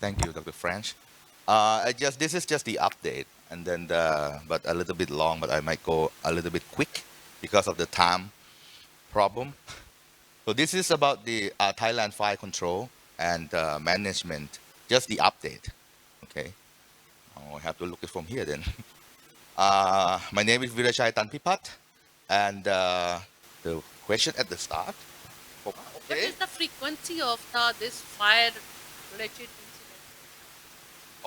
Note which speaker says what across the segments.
Speaker 1: Thank you, Dr. French. This is just the update, and then but a little bit long, but I might go a little bit quick because of the time problem. So this is about the Thailand fire control and management. Just the update. Okay. I have to look it from here then. My name is Virachai Tanpipat, and the question at the start.
Speaker 2: What
Speaker 1: Okay.
Speaker 2: is the frequency of this fire-related incident?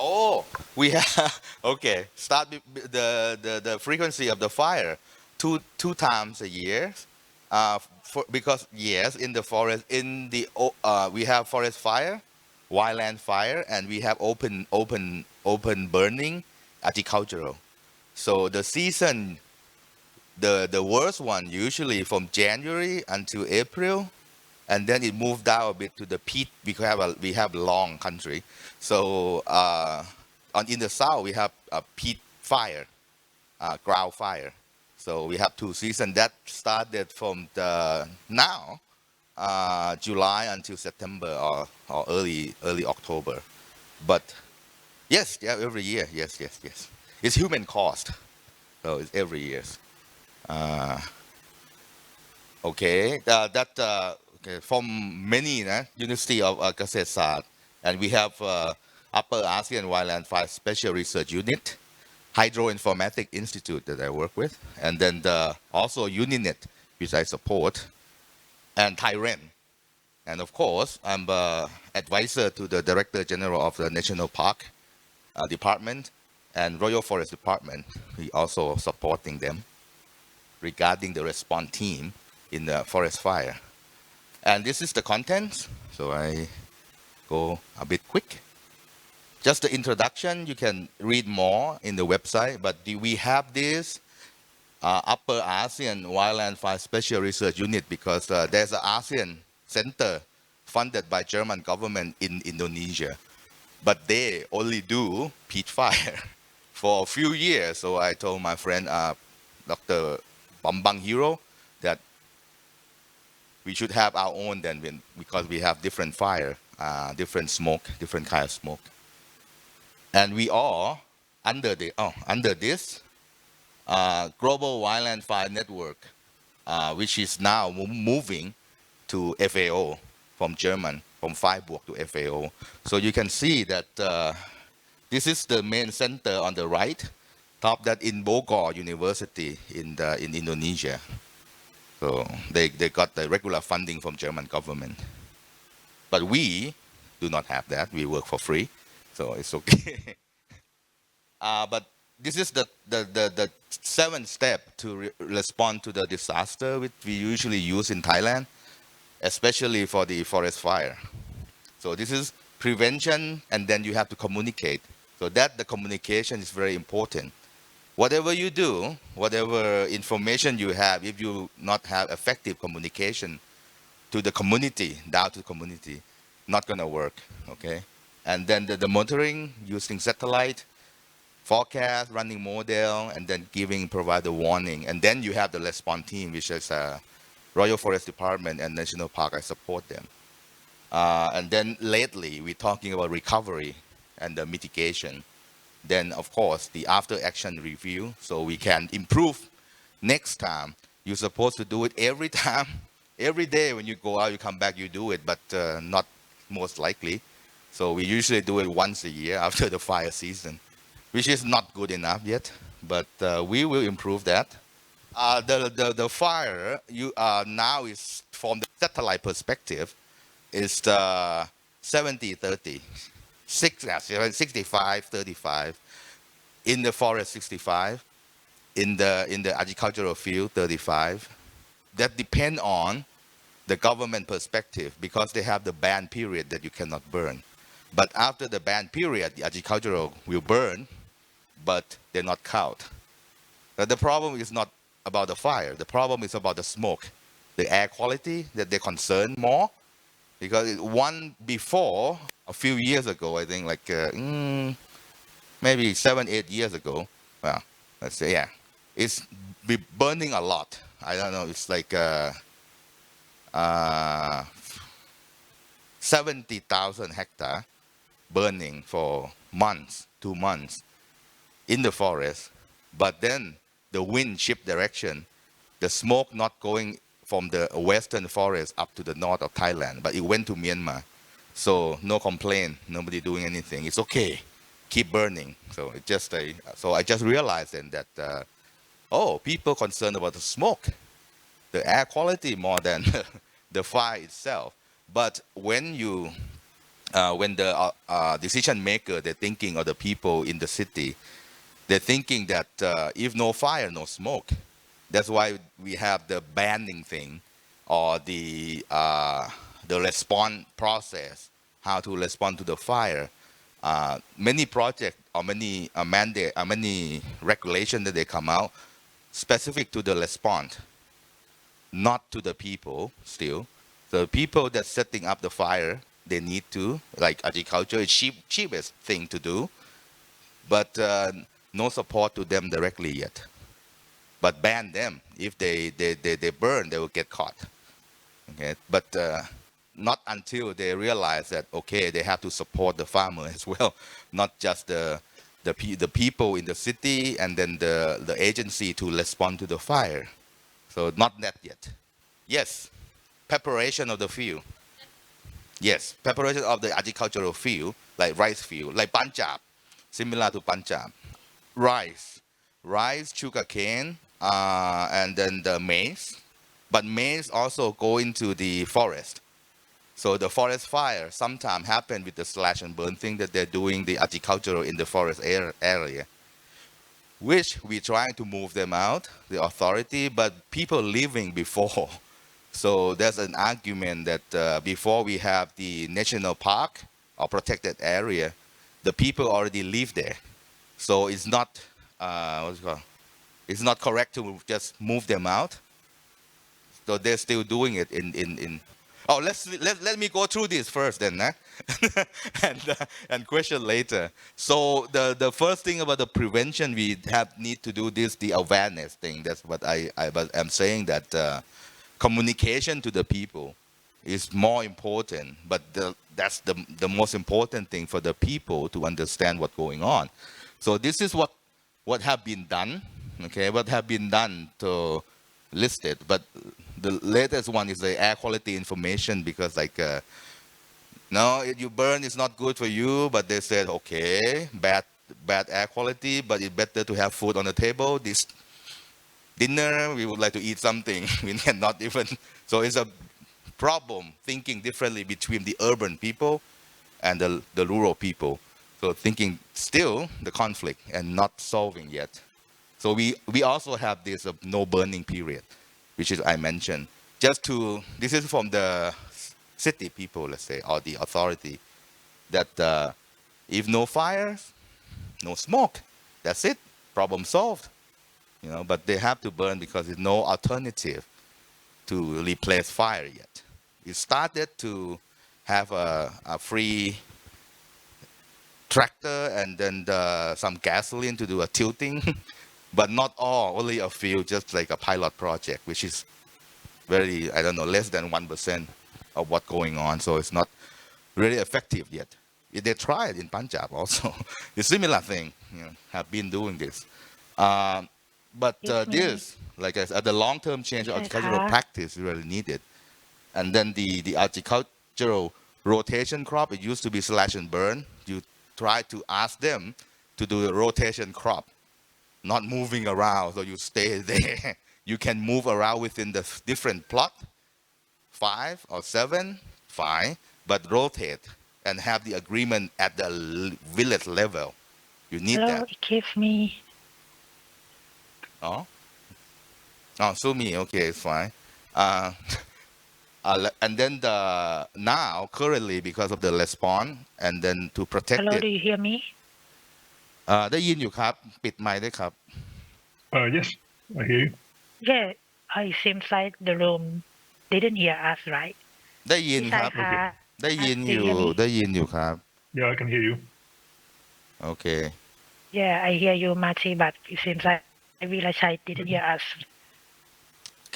Speaker 1: Oh, we have okay. Start the frequency of the fire two times a year. Because yes, in the forest, we have forest fire, wildland fire, and we have open burning, agricultural. So the season, the worst one usually from January until April, and then it moved down a bit to the peat because we have long country. So in the south we have a peat fire, ground fire. So we have two seasons that started from the now July until September or early October. But yes, yeah, every year, yes. It's human cost, so it's every year. Uh, Okay, okay, from many University of Kasetsat, and we have Upper ASEAN Wildland Fire Special Research Unit, Hydroinformatics Institute that I work with, and then also Uninet, which I support, and Thailand. And of course, I'm advisor to the Director General of the National Park Department and Royal Forest Department. We also supporting them regarding the response team in the forest fire. And this is the content. So I go a bit quick. Just the introduction, you can read more in the website, but we have this Upper ASEAN Wildland Fire Special Research Unit because there's an ASEAN center funded by German government in Indonesia, but they only do peat fire for a few years. So I told my friend, Dr. Bambang Hero, that we should have our own then because we have different fire, different smoke, different kind of smoke. And we are under this global wildland fire network, which is now moving to FAO from German, from Freiburg to FAO. So you can see that this is the main center on the right, top that in Bogor University in Indonesia. So they got the regular funding from German government. But we do not have that. We work for free. So it's okay. But this is the seventh step to respond to the disaster, which we usually use in Thailand, especially for the forest fire. So this is prevention, and then you have to communicate. So that the communication is very important. Whatever you do, whatever information you have, if you not have effective communication to the community, down to the community, not gonna work, okay? And then the monitoring using satellite, forecast, running model, and then provide the warning. And then you have the response team, which is Royal Forest Department and National Park. I support them. And then lately, we're talking about recovery and the mitigation. Then, of course, the after action review, so we can improve next time. You're supposed to do it every time, every day when you go out, you come back, you do it, but not most likely. So we usually do it once a year after the fire season, which is not good enough yet, but we will improve that. The fire now is from the satellite perspective is the 70-30. 65-35. In the forest 65, in the agricultural field 35. That depend on the government perspective because they have the ban period that you cannot burn. But after the ban period, the agricultural will burn, but they're not count. The problem is not about the fire. The problem is about the smoke, the air quality that they're concerned more. Because one before, a few years ago, I think like maybe 7-8 years ago, well, let's say, yeah, it's burning a lot. I don't know, it's like uh, 70,000 hectare burning for months, 2 months in the forest, but then the wind shift direction, the smoke not going from the western forest up to the north of Thailand, but it went to Myanmar. So no complaint, nobody doing anything. It's okay, keep burning. So it just so I just realized then that oh, people concerned about the smoke, the air quality more than the fire itself. But when the decision maker, they're thinking of the people in the city, they're thinking that if no fire, no smoke. That's why we have the banning thing, or the response process, how to respond to the fire. Many projects or many mandate, many regulation that they come out specific to the response, not to the people. Still, the people that setting up the fire, they need to, like agriculture is cheapest thing to do, but no support to them directly yet. But ban them. If they burn, they will get caught. Okay, but not until they realize that okay, they have to support the farmer as well, not just the people in the city and then the agency to respond to the fire. So not that yet. Yes, preparation of the field. Yes, preparation of the agricultural field, like rice field, like Punjab, similar to Punjab. Rice, sugar cane, and then the maize. But maize also go into the forest. So the forest fire sometimes happen with the slash and burn thing that they're doing the agricultural in the forest area, which we trying to move them out, the authority, but people living before. So there's an argument that before we have the national park or protected area, the people already live there. So it's not what's it called? It's not correct to just move them out. So they're still doing it in. Oh, let me go through this first then, eh? and question later. So the first thing about the prevention, we have need to do this, the awareness thing. That's what I'm saying, that communication to the people is more important. But that's the most important thing for the people to understand what's going on. So this is what have been done. Okay, what have been done to list it. But the latest one is the air quality information, because like no, if you burn, it's not good for you. But they said okay, bad air quality, but it's better to have food on the table. This dinner, we would like to eat something. We cannot even. So it's a problem thinking differently between the urban people and the rural people. So thinking still the conflict and not solving yet. So we also have this no burning period, which is I mentioned. Just to, this is from the city people, let's say, or the authority, that if no fires, no smoke, that's it, problem solved. You know, but they have to burn because there's no alternative to replace fire yet. It started to have a free tractor and then some gasoline to do a tilting, but not all, only a few, just like a pilot project, which is very, I don't know, less than 1% of what's going on. So it's not really effective yet. They tried in Punjab also. The similar thing, you know, have been doing this. But
Speaker 3: Excuse me,
Speaker 1: this, like I said, the long-term change
Speaker 3: พี่
Speaker 1: of
Speaker 3: ชัยคะ
Speaker 1: agricultural practice is really needed. And then the agricultural rotation crop, it used to be slash and burn. You try to ask them to do the rotation crop, not moving around, so you stay there. You can move around within the different plot, 5 or 7, fine, but rotate and have the agreement at the village level. You need
Speaker 3: Hello,
Speaker 1: that.
Speaker 3: excuse me.
Speaker 1: Oh, oh, sue me. Okay, it's fine. Uh, and then now currently because of the response and then to protect
Speaker 3: Hello,
Speaker 1: it.
Speaker 3: do you hear me?
Speaker 1: ได้ยินอยู่ครับปิดไมค์ด้วยครับ
Speaker 4: Yes, I hear you.
Speaker 3: Yeah, it seems like the room didn't hear us, right?
Speaker 1: ได้ยิน
Speaker 3: พี่
Speaker 1: ค
Speaker 3: ชัย
Speaker 1: รับ
Speaker 3: คะ
Speaker 1: ได้ยิน
Speaker 3: do
Speaker 1: อ
Speaker 3: you
Speaker 1: ยู่
Speaker 3: hear me?
Speaker 1: ได้ยินอยู่ครับ
Speaker 4: Yeah, I can hear you.
Speaker 1: โอเค
Speaker 3: Yeah, I hear you, Marty, but it seems like Virachai didn't hear us.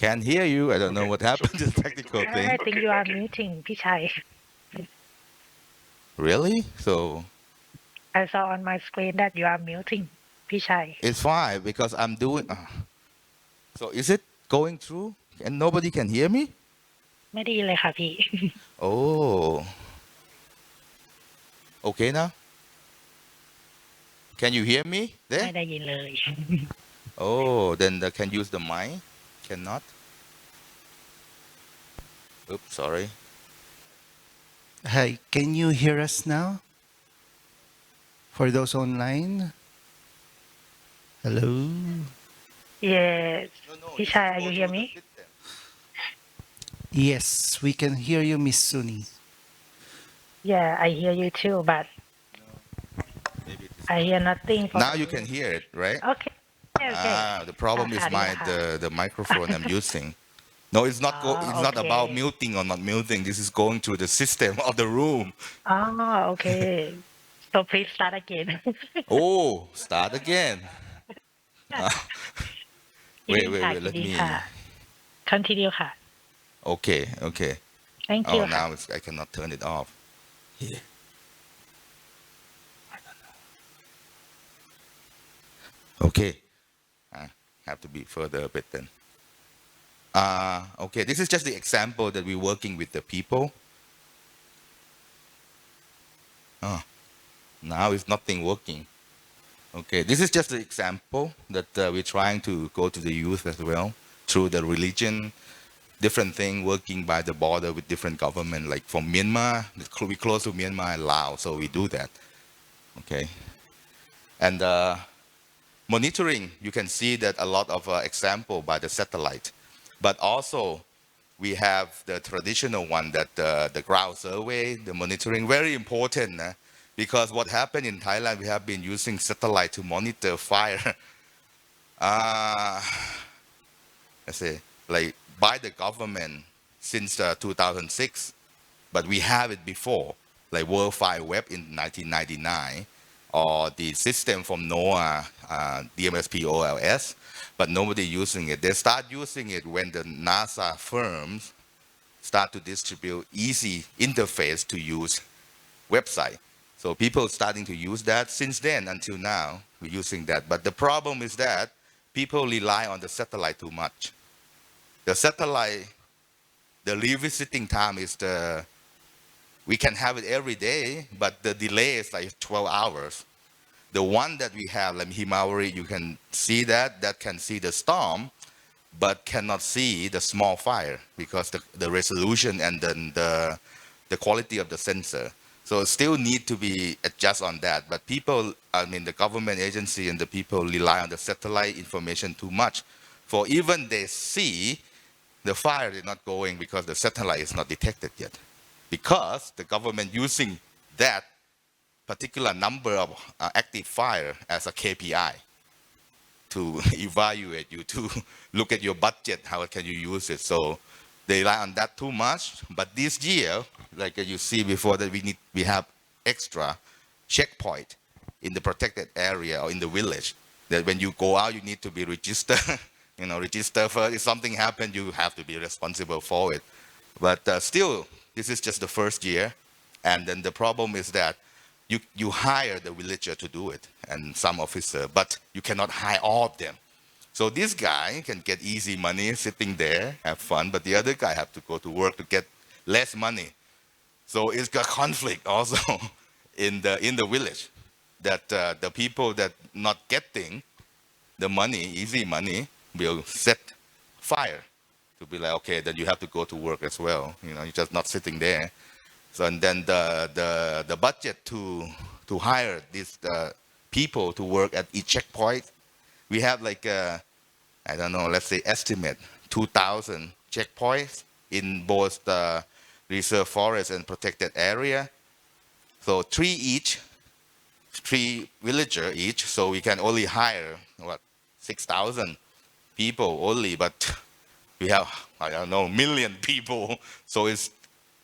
Speaker 1: can hear you I don't know
Speaker 4: Okay,
Speaker 1: what happened to the technical
Speaker 4: okay.
Speaker 1: thing
Speaker 3: I think
Speaker 4: Okay,
Speaker 3: you are
Speaker 4: okay.
Speaker 3: muting, พี่ชัย
Speaker 1: really so
Speaker 3: I saw on my screen that you are muting พี่ชัย
Speaker 1: It's fine because I'm doing. So is it going through and nobody can hear me?
Speaker 3: ไม่ได้ยินเลยค่ะพี่
Speaker 1: Oh, okay now. Can you hear me
Speaker 3: ไม่
Speaker 1: there?
Speaker 3: ได้ยินเลย
Speaker 1: Oh, then can use the mic. Cannot. Oops, sorry.
Speaker 5: Hi, can you hear us now? For those online? Hello?
Speaker 3: Yes
Speaker 1: No,
Speaker 3: พี่
Speaker 1: this
Speaker 3: ชัย
Speaker 1: is
Speaker 3: are
Speaker 1: go
Speaker 3: you hear
Speaker 1: through
Speaker 3: me
Speaker 1: the system.
Speaker 5: Yes, we can hear you, Miss Suni.
Speaker 3: Yeah I hear you too but
Speaker 1: Maybe it is
Speaker 3: I hear nothing from
Speaker 1: now you can hear it, right?
Speaker 3: Okay okay
Speaker 1: The problem
Speaker 3: ค่ะ
Speaker 1: is
Speaker 3: ดีแล้วค่ะ
Speaker 1: the microphone I'm using. No, it's not it's not about
Speaker 3: okay
Speaker 1: muting or not muting. This is going through the system of the room.
Speaker 3: okay so please start again
Speaker 1: Oh, start again. Uh,
Speaker 3: ยินดีค่ะ
Speaker 1: wait.
Speaker 3: ยิน
Speaker 1: Let
Speaker 3: ดี
Speaker 1: me.
Speaker 3: ค่ะ continue ค่ะ
Speaker 1: Okay.
Speaker 3: thank
Speaker 1: Oh,
Speaker 3: you ค่ะ
Speaker 1: now I cannot turn it off. Here. Okay. I have to be further a bit then. Okay, this is just the example that we're working with the people. Oh, now it's nothing working. Okay, this is just the example that we're trying to go to the youth as well through the religion, different thing working by the border with different government, like from Myanmar, we close to Myanmar and Laos, so we do that. Okay, and monitoring, you can see that a lot of example by the satellite, but also we have the traditional one that the ground survey, the monitoring, very important because what happened in Thailand, we have been using satellite to monitor fire. Let's say like by the government since 2006, but we have it before, like World Fire Web in 1999, or the system from NOAA, DMSPOLS, but nobody using it. They start using it when the NASA firms start to distribute easy interface to use website. So people starting to use that since then until now, we're using that. But the problem is that people rely on the satellite too much. The satellite, the revisiting time is we can have it every day, but the delay is like 12 hours. The one that we have, like Himawari, you can see that can see the storm, but cannot see the small fire because the resolution and then the quality of the sensor. So it still need to be adjust on that. But people, I mean, the government agency and the people rely on the satellite information too much. For even they see the fire is not going because the satellite is not detected yet. Because the government using that particular number of active fire as a KPI to evaluate you, to look at your budget, how can you use it. So they rely on that too much. But this year, like you see before that we have extra checkpoint in the protected area or in the village that when you go out, you need to be registered, register first. If something happened, you have to be responsible for it. But still, this is just the first year. And then the problem is that you hire the villager to do it and some officer, but you cannot hire all of them. So this guy can get easy money sitting there, have fun, but the other guy have to go to work to get less money. So it's got conflict also in the village that the people that not getting the money, easy money, will set fire to be like, okay, then you have to go to work as well. You're just not sitting there. So and then the budget to hire these people to work at each checkpoint, we have like I don't know, let's say estimate 2,000 checkpoints in both the reserve forest and protected area. So three villager each. So we can only hire 6,000 people only, but we have I don't know million people. So it's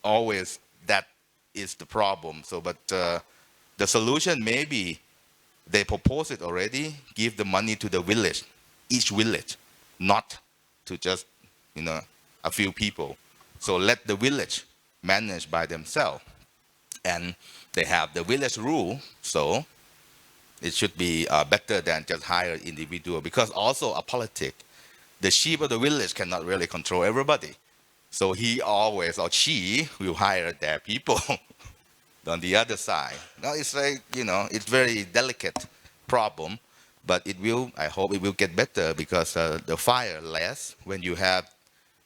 Speaker 1: always that is the problem. So, but the solution maybe they propose it already. Give the money to the village, each village, not to just a few people. So let the village manage by themselves, and they have the village rule. So It should be better than just hire individual, because also a politic. The chief of the village cannot really control everybody. So he always, or she will hire their people on the other side. Now it's like, it's very delicate problem, but I hope it will get better, because the fire less when you have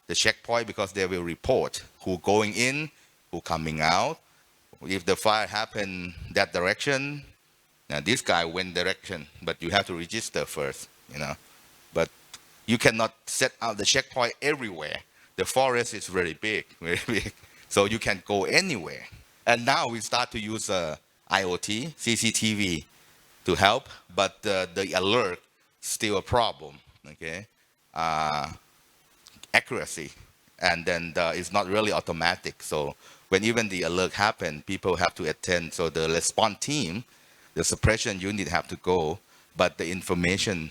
Speaker 1: the checkpoint, because they will report who going in, who coming out. If the fire happen that direction, now this guy went direction, but you have to register first. But you cannot set out the checkpoint everywhere. The forest is very big, very big. So you can go anywhere. And now we start to use IoT, CCTV to help, but the alert still a problem. Okay, accuracy, and then it's not really automatic. So when even the alert happen, people have to attend. So the response team, the suppression unit have to go, but the information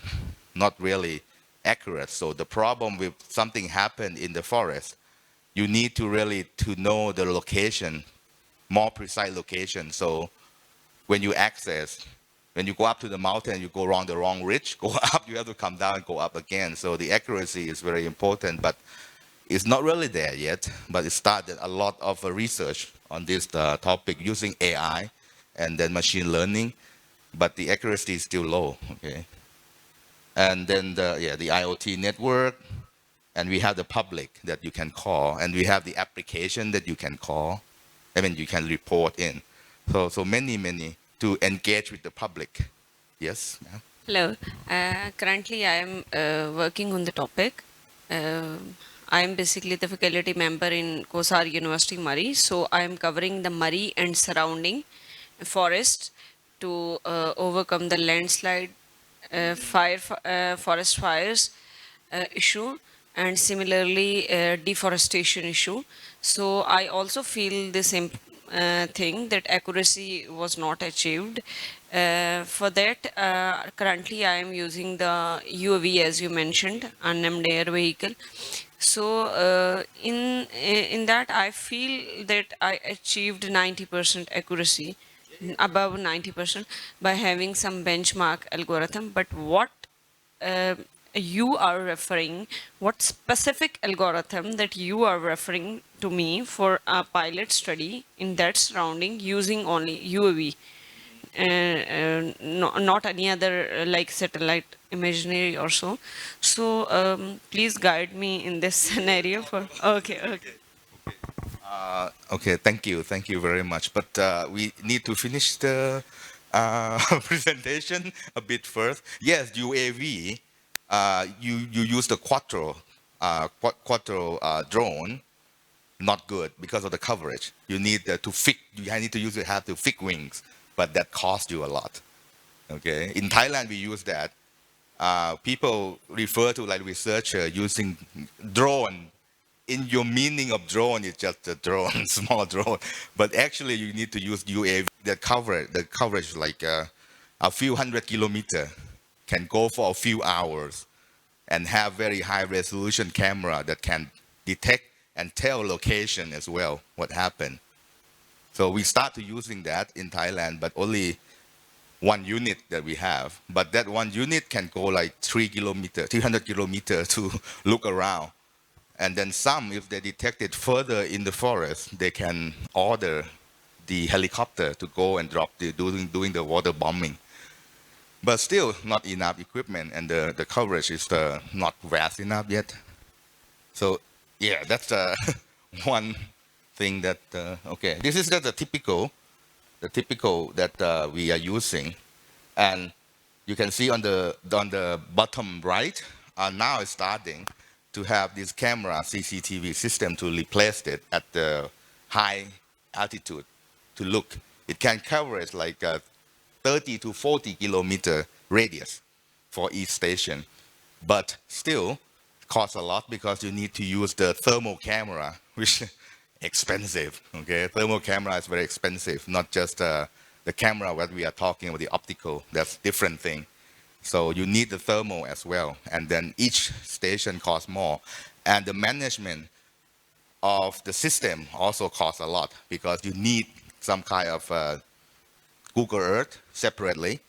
Speaker 1: not really accurate. So the problem with something happen in the forest, you need to really to know the location, more precise location. So when you access, when you go up to the mountain, you go around the wrong ridge, go up, you have to come down and go up again. So the accuracy is very important, but it's not really there yet. But it started a lot of research on this topic using AI and then machine learning, but the accuracy is still low. Okay, and then the IoT network, and we have the public that you can call, and we have the application that you can call. I mean, you can report in. So many to engage with the public. Yes. Yeah.
Speaker 6: Hello. Currently, I am working on the topic. I am basically the faculty member in Kosar University, Murray. So I am covering the Murray and surrounding forest to overcome the landslide, forest fires issue, and similarly deforestation issue. So I also feel the same thing, that accuracy was not achieved. For that, currently I am using the UAV, as you mentioned, unmanned air vehicle. So in that, I feel that I achieved 90% accuracy, above 90%, by having some benchmark algorithm. But what you are referring, what specific algorithm that you are referring to me for a pilot study in that surrounding using only UAV, not any other like satellite imagery or so. So please guide me in this scenario for, okay.
Speaker 1: Okay, thank you very much. But we need to finish the presentation a bit first. Yes, UAV. You use the quattro drone. Not good because of the coverage. You need to fix. You need to use it, have to fix wings, but that costs you a lot. Okay, in Thailand we use that. People refer to like researcher using drone. In your meaning of drone, it's just a drone, small drone. But actually, you need to use UAV that the coverage like a few hundred kilometers, can go for a few hours, and have very high resolution camera that can detect and tell location as well, what happened. So we started using that in Thailand, but only one unit that we have. But that one unit can go like 300 kilometers to look around. And then some, if they detect it further in the forest, they can order the helicopter to go and drop doing the water bombing. But still not enough equipment, and the coverage is not vast enough yet. So yeah, that's one thing that, okay, this is just the typical that we are using. And you can see on the bottom right, now it's starting to have this camera CCTV system to replace it at the high altitude to look. It can cover it like 30 to 40 kilometer radius for each station, but still costs a lot because you need to use the thermal camera, which expensive. Okay, thermal camera is very expensive, not just the camera what we are talking about, the optical. That's different thing. So you need the thermal as well, and then each station costs more, and the management of the system also costs a lot because you need some kind of Google Earth separately,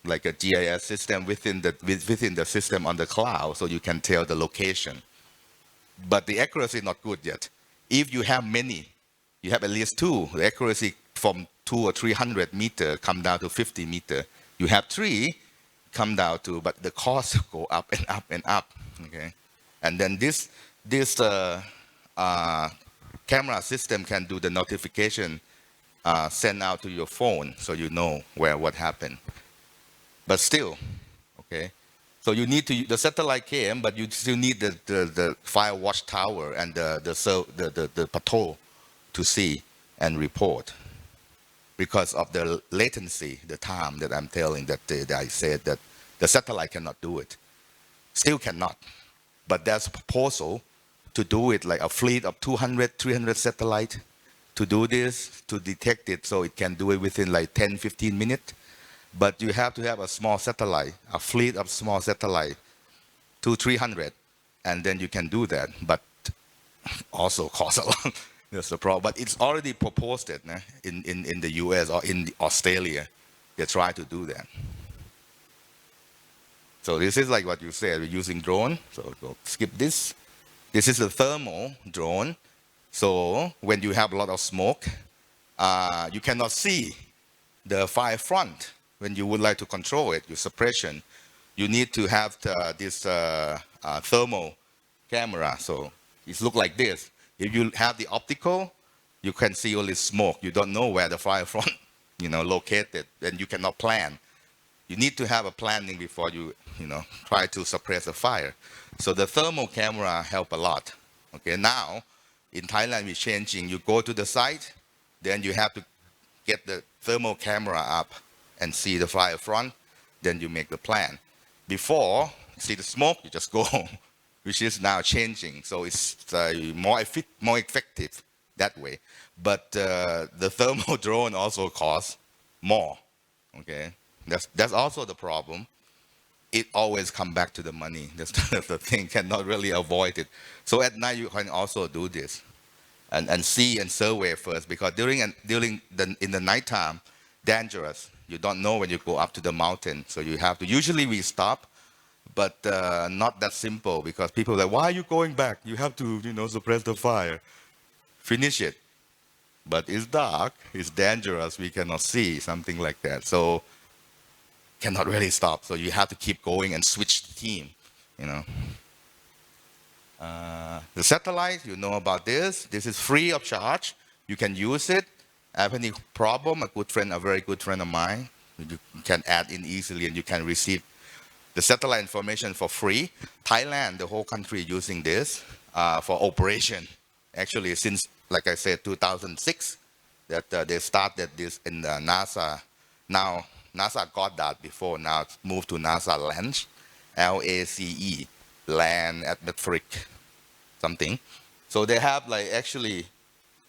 Speaker 1: like a GIS system within the system on the cloud, so you can tell the location. But the accuracy is not good yet. If you have many, you have at least two, the accuracy from 200 or 300 meter come down to 50 meter. You have three, come down to, but the costs go up and up and up. Okay, and then this camera system can do the notification, send out to your phone, so you know what happened. But still, okay. So you need the satellite came, but you still need the fire watch tower and the patrol to see and report, because of the latency, the time that I'm telling that I said that the satellite cannot do it, still cannot. But there's a proposal to do it like a fleet of 200, 300 satellite to do this, to detect it, so it can do it within like 10, 15 minutes. But you have to have a small satellite, a fleet of small satellite, 200, 300, and then you can do that. But also costs a lot. That's the problem. But it's already proposed it, in the US or in Australia. They try to do that. So this is like what you said, we're using drone. So we'll skip this. This is a thermal drone. So when you have a lot of smoke, you cannot see the fire front. When you would like to control it, your suppression, you need to have this thermal camera. So it looks like this. If you have the optical, you can see only smoke. You don't know where the fire front, located, and you cannot plan. You need to have a planning before you, try to suppress the fire. So the thermal camera help a lot. Okay, now in Thailand we're changing. You go to the site, then you have to get the thermal camera up and see the fire front, then you make the plan. Before, see the smoke, you just go home, which is now changing. So it's more effective that way. But the thermal drone also costs more. Okay, that's also the problem. It always come back to the money. That's the thing, cannot really avoid it. So at night you can also do this, and see and survey first, because in the nighttime, dangerous. You don't know when you go up to the mountain, so you have to. Usually we stop, but not that simple, because people are like, why are you going back? You have to, suppress the fire, finish it. But it's dark, it's dangerous. We cannot see, something like that. So cannot really stop. So you have to keep going and switch the team. The satellite, you know about this. This is free of charge. You can use it. Have any problem, a very good friend of mine, you can add in easily, and you can receive the satellite information for free. Thailand, the whole country using this for operation. Actually, since, like I said, 2006, that they started this in the NASA. Now, NASA got that before, now it's moved to NASA LANCE, LACE, land atmospheric something. So they have like actually,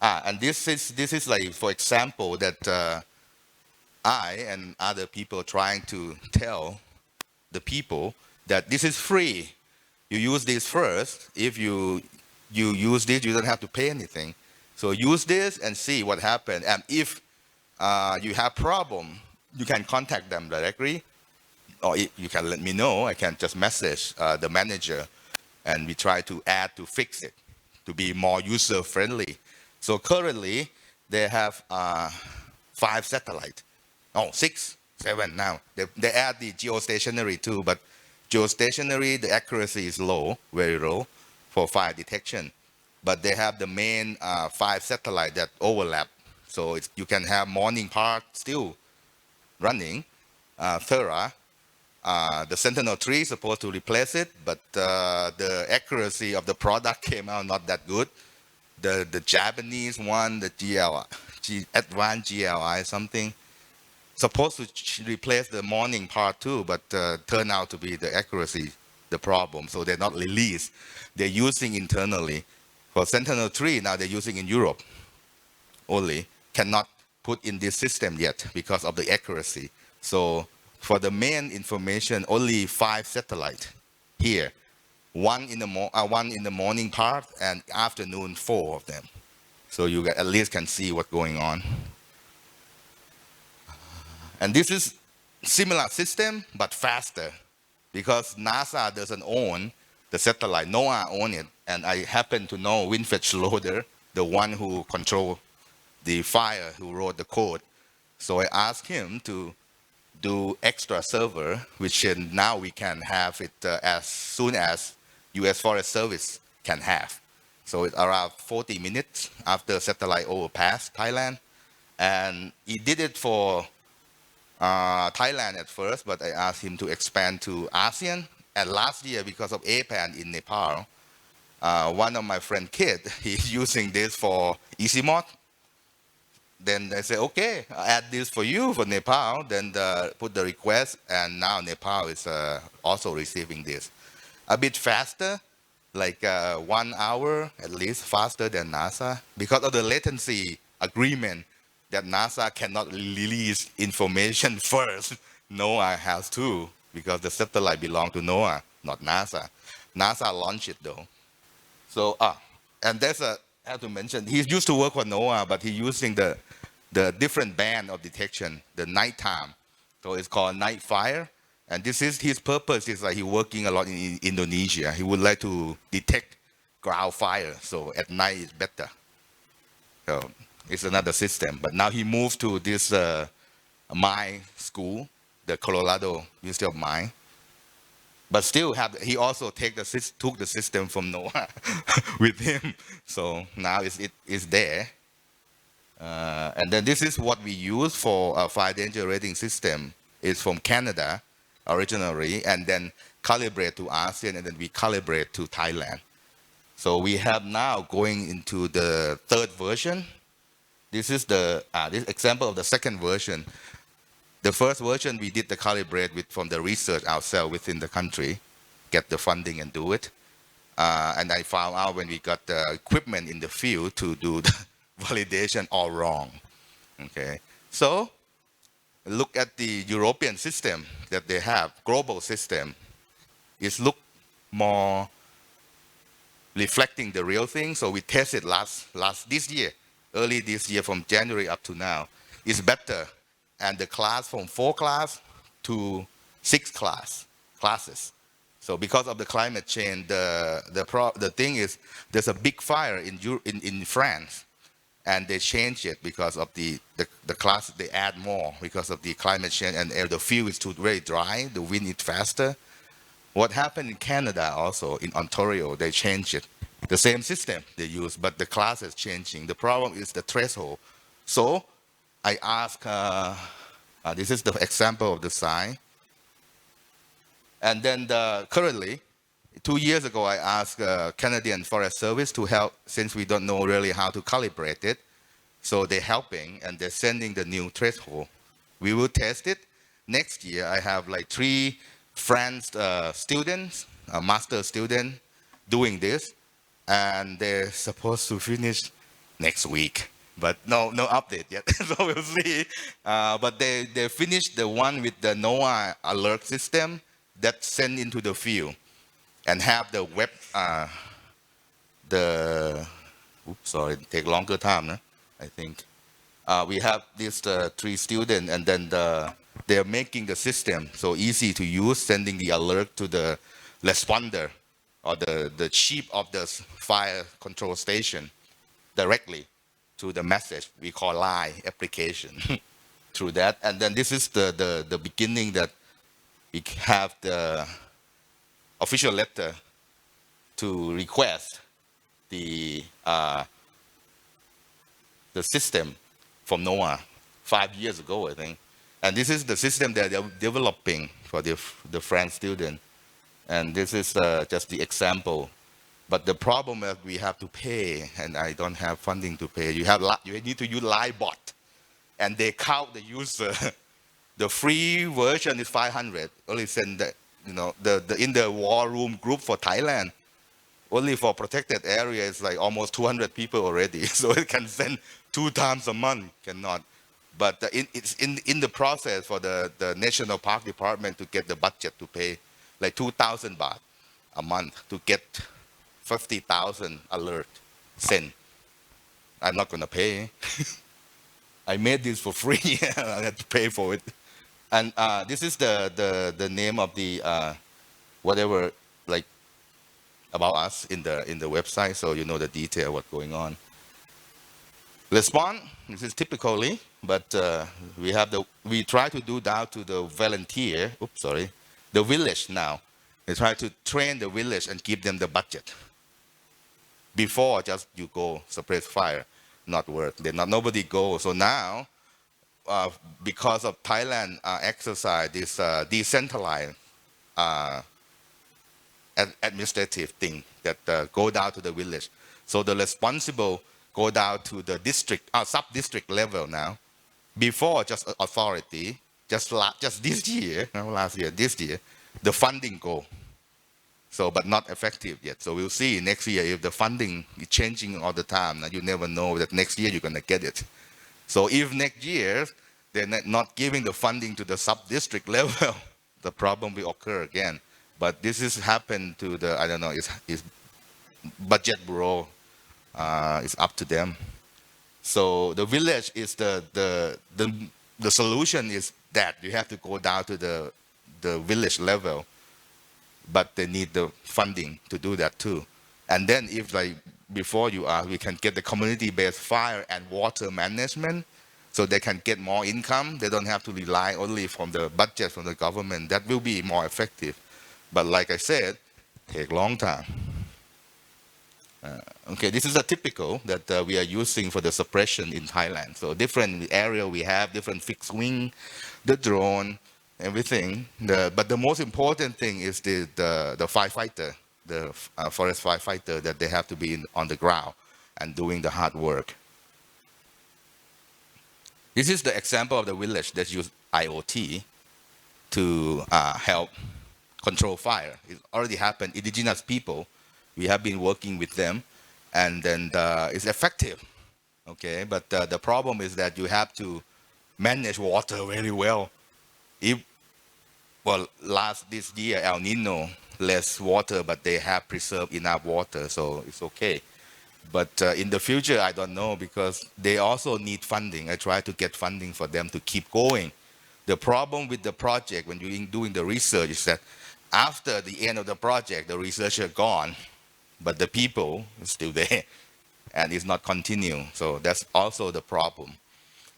Speaker 1: and this is like, for example, that I and other people trying to tell the people that this is free. You use this first. If you use this, you don't have to pay anything. So use this and see what happens. And if you have problem, you can contact them directly, or you can let me know. I can just message the manager, and we try to fix it to be more user friendly. So currently they have 5 satellites. Oh, 6, 7 now. They add the geostationary too, but geostationary, the accuracy is low, very low for fire detection. But they have the main 5 satellites that overlap. So you can have morning part still running. Thera, the Sentinel-3 is supposed to replace it, but the accuracy of the product came out not that good. The Japanese one, the Advanced GLI something, supposed to replace the morning part too, but turned out to be the accuracy the problem. So they're not released. They're using internally. For Sentinel-3, now they're using in Europe only. Cannot put in this system yet because of the accuracy. So for the main information, only 5 satellites here. One in the morning part, and afternoon 4 of them. So you at least can see what's going on. And this is similar system, but faster. Because NASA doesn't own the satellite, NOAA own it. And I happen to know Winfried Schroeder, the one who controlled the fire, who wrote the code. So I asked him to do extra server, which now we can have it as soon as U.S. Forest Service can have. So it's around 40 minutes after satellite overpass Thailand. And he did it for Thailand at first, but I asked him to expand to ASEAN. And last year, because of APAN in Nepal, one of my friend kid, he's using this for EasyMod. Then they say, okay, I'll add this for you for Nepal. Then put the request, and now Nepal is also receiving this. A bit faster, like 1 hour at least faster than NASA, because of the latency agreement that NASA cannot release information first. NOAA has to, because the satellite belongs to NOAA, not NASA. NASA launched it though. So, and there's I have to mention, he used to work for NOAA, but he's using the different band of detection, the nighttime. So it's called night fire. And this is his purpose is like he's working a lot in Indonesia. He would like to detect ground fire. So at night it's better. So it's another system. But now he moved to this mine school, the Colorado University of Mine. But still he also took the system from NOAA with him. So now it's there. And then this is what we use for a fire danger rating system. It's from Canada originally, and then calibrate to ASEAN, and then we calibrate to Thailand. So we have now going into the third version. This is this example of the second version. The first version we did the calibrate with from the research ourselves within the country, get the funding and do it. And I found out when we got the equipment in the field to do the validation all wrong. Okay, so look at the European system that they have, global system. It's look more reflecting the real thing. So we tested early this year from January up to now. It's better, and the class from 4 class to 6 classes. So because of the climate change, the thing is there's a big fire in France. And they change it because of the class, they add more because of the climate change, and the field is too very dry, the wind is faster. What happened in Canada also, in Ontario, they changed it. The same system they use, but the class is changing. The problem is the threshold. So I asked, this is the example of the sign. And then currently, 2 years ago, I asked Canadian Forest Service to help, since we don't know really how to calibrate it. So they're helping, and they're sending the new threshold. We will test it. Next year, I have like 3 French students, a master student, doing this. And they're supposed to finish next week. But no update yet, so we'll see. But they finished the one with the NOAA alert system that's sent into the field. And have the web, it take longer time, I think. We have these 3 students, and then they're making the system so easy to use, sending the alert to the responder or the chief of the fire control station directly to the message we call line application through that. And then this is the beginning that we have the official letter to request the system from NOAA 5 years ago, I think. And this is the system that they're developing for the French student. And this is just the example. But the problem is we have to pay, and I don't have funding to pay. You need to use LiveBot, and they count the user. The free version is 500. Only send that. In the war room group for Thailand, only for protected area is like almost 200 people already. So it can send 2 times a month, cannot. But it's in the process for the National Park Department to get the budget to pay like 2,000 baht a month to get 50,000 alert sent. I'm not gonna pay. I made this for free. I had to pay for it. And this is the name of the whatever, like, about us in the website, so you know the detail what's going on. Respond. This is typically, but we try to do down to the volunteer. Oops, sorry, the village now. We try to train the village and give them the budget. Before, just you go suppress fire, not work. Nobody go. So now, because of Thailand exercise this decentralized administrative thing that go down to the village. So the responsible go down to the district, sub-district level now. Before, just authority, just this year, not last year, this year, the funding go. So, but not effective yet. So we'll see next year if the funding is changing all the time. Now you never know that next year you're gonna get it. So if next year they're not giving the funding to the sub-district level, the problem will occur again. But this is happened to the, I don't know, it's budget bureau. It's up to them. So the village is the solution is that you have to go down to the village level, but they need the funding to do that too. And then if like before we can get the community-based fire and water management, so they can get more income. They don't have to rely only from the budget from the government. That will be more effective. But like I said, take a long time. Okay, this is a typical that we are using for the suppression in Thailand. So different area we have, different fixed wing, the drone, everything. But the most important thing is the firefighter, the forest firefighter, that they have to be on the ground and doing the hard work. This is the example of the village that use IoT to help control fire. It already happened. Indigenous people, we have been working with them, and then it's effective. Okay, but the problem is that you have to manage water very well. This year El Nino, less water, but they have preserved enough water, so it's okay. But in the future, I don't know, because they also need funding. I try to get funding for them to keep going. The problem with the project when you're doing the research is that after the end of the project, the researcher gone, but the people are still there, and it's not continue. So that's also the problem.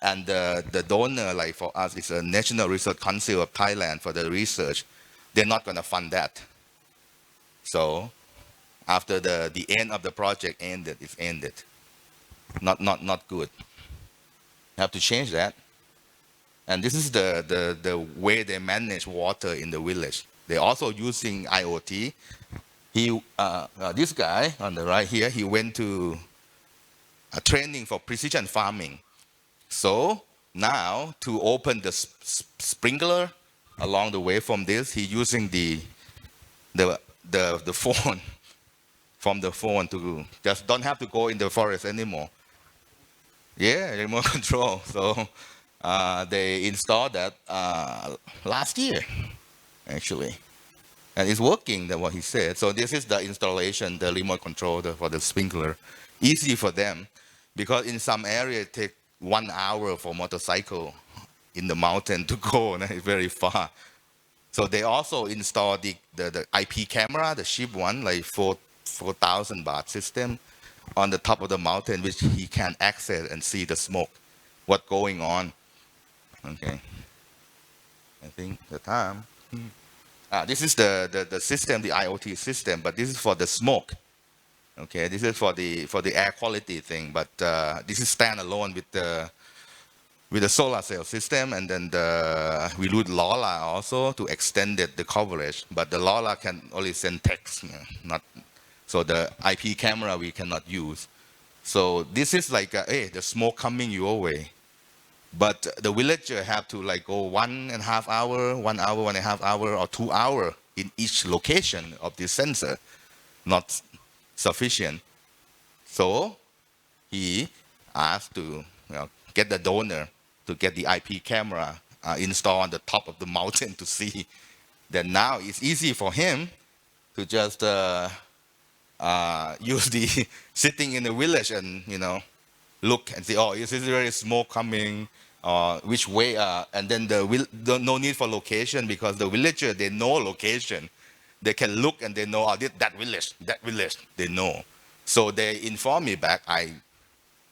Speaker 1: And the donor, like for us, is a National Research Council of Thailand for the research. They're not going to fund that. So after the end of the project ended, it's ended. Not good. Have to change that. And this is the way they manage water in the village. They're also using IoT. This guy on the right here, he went to a training for precision farming. So now to open the sprinkler along the way from this, he's using the phone, from the phone, to just don't have to go in the forest anymore. Yeah, remote control. So they installed that last year, actually. And it's working, what he said. So this is the installation, the remote control for the sprinkler. Easy for them, because in some areas it takes 1 hour for motorcycle in the mountain to go, and it's very far. So they also installed the IP camera, the cheap one, like 4,000 baht system on the top of the mountain, which he can access and see the smoke, what's going on. Okay. I think the time. This is the system, the IoT system, but this is for the smoke. Okay, this is for the air quality thing, but this is standalone with the solar cell system, and then we use LoRa also to extend the coverage, but the LoRa can only send text, not so the IP camera we cannot use. So this is like hey, the smoke coming your way. But the villager have to like go 1.5 hour, 1 hour, 1.5 hour, or 2 hour in each location of this sensor. Not sufficient. So he asked to get the donor to get the IP camera installed on the top of the mountain to see. Then now it's easy for him to just use the sitting in the village and look and see, oh, is this very smoke coming? which way, and then no need for location because the villager, they know location. They can look and they know, that village, they know. So they inform me back. I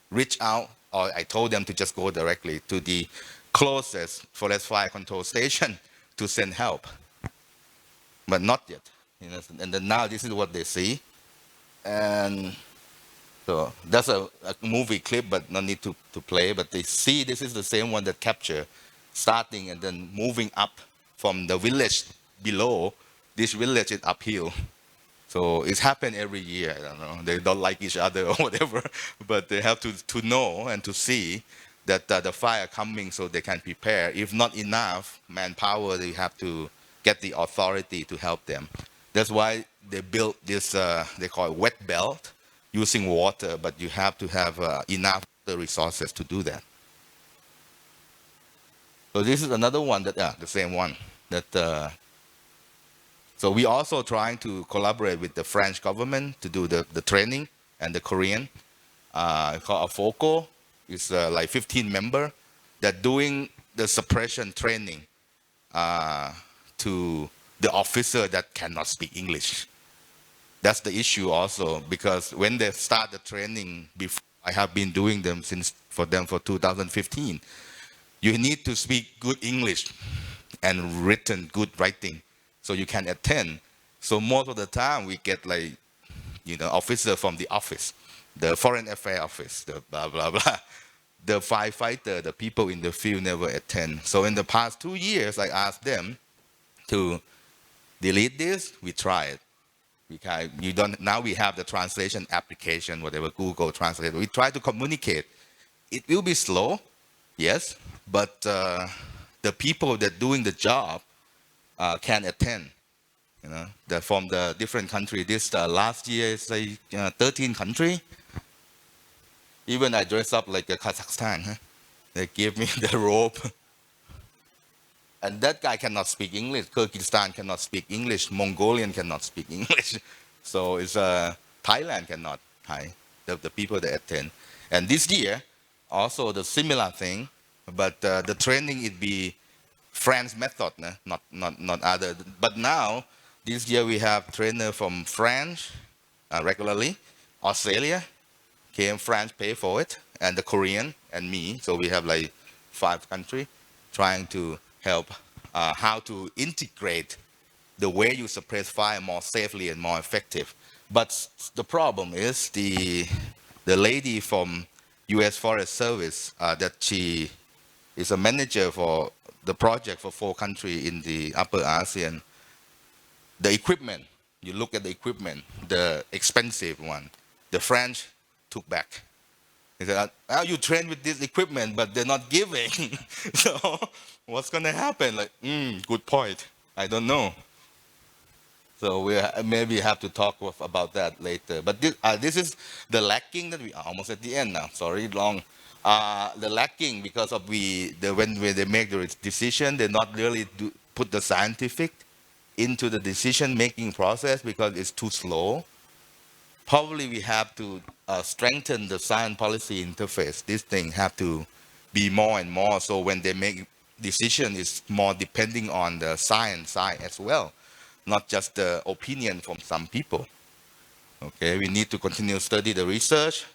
Speaker 1: reach out, or I told them to just go directly to the closest forest fire control station to send help. But not yet. And then now this is what they see. And so that's a movie clip, but no need to play. But they see this is the same one that capture, starting and then moving up from the village below. This village is uphill. So it's happened every year. I don't know. They don't like each other or whatever, but they have to know and to see that the fire coming so they can prepare. If not enough manpower, they have to get the authority to help them. That's why they built this, they call it wet belt, using water, but you have to have enough resources to do that. So this is another one that, the same one that. So we also trying to collaborate with the French government to do the training, and the Korean, called AFOCO. It's like 15 member that doing the suppression training to the officer that cannot speak English. That's the issue also, because when they start the training, before, I have been doing them for 2015. You need to speak good English and written good writing, so you can attend. So most of the time we get like, officer from the office, the foreign affairs office, the blah, blah, blah. The firefighter, the people in the field never attend. So in the past 2 years, I asked them to delete this. We try it. Now we have the translation application, whatever, Google Translate. We try to communicate. It will be slow, yes, but the people that doing the job can attend. From the different country. This last year is like 13 country. Even I dress up like a Kazakhstan. Huh? They give me the robe. And that guy cannot speak English. Kyrgyzstan cannot speak English. Mongolian cannot speak English. So it's Thailand cannot. The people that attend. And this year, also the similar thing, but the training it be French method, not other. But now, this year we have trainer from France regularly. Australia came, France pay for it, and the Korean and me. So we have like 5 countries trying to help how to integrate the way you suppress fire more safely and more effective. But the problem is the lady from U.S. Forest Service that she is a manager for the project for 4 countries in the Upper ASEAN. The equipment, you look at the equipment, the expensive one, the French took back. He said, you train with this equipment, but they're not giving. So what's going to happen? Like, good point. I don't know. So we maybe have to talk about that later. But this is the lacking that we are almost at the end now. Sorry, long. The lacking because of when they make the decision, they not really put the scientific into the decision-making process because it's too slow. Probably we have to strengthen the science policy interface. This thing have to be more and more. So when they make decision, it's more depending on the science side as well, not just the opinion from some people. Okay, we need to continue to study the research,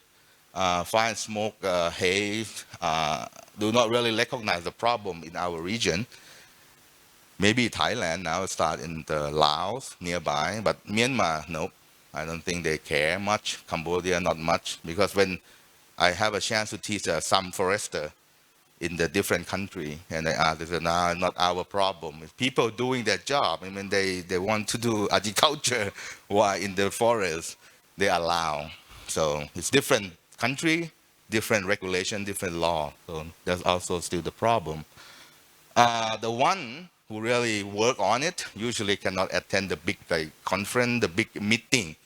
Speaker 1: find smoke, haze, do not really recognize the problem in our region. Maybe Thailand now start in the Laos nearby, but Myanmar, nope. I don't think they care much. Cambodia, not much. Because when I have a chance to teach some forester in the different country, and they ask, they say, no, not our problem. It's people doing their job. I mean, they want to do agriculture while in the forest, they allow. So it's different country, different regulation, different law. So that's also still the problem. The one who really work on it usually cannot attend the big conference, the big meeting.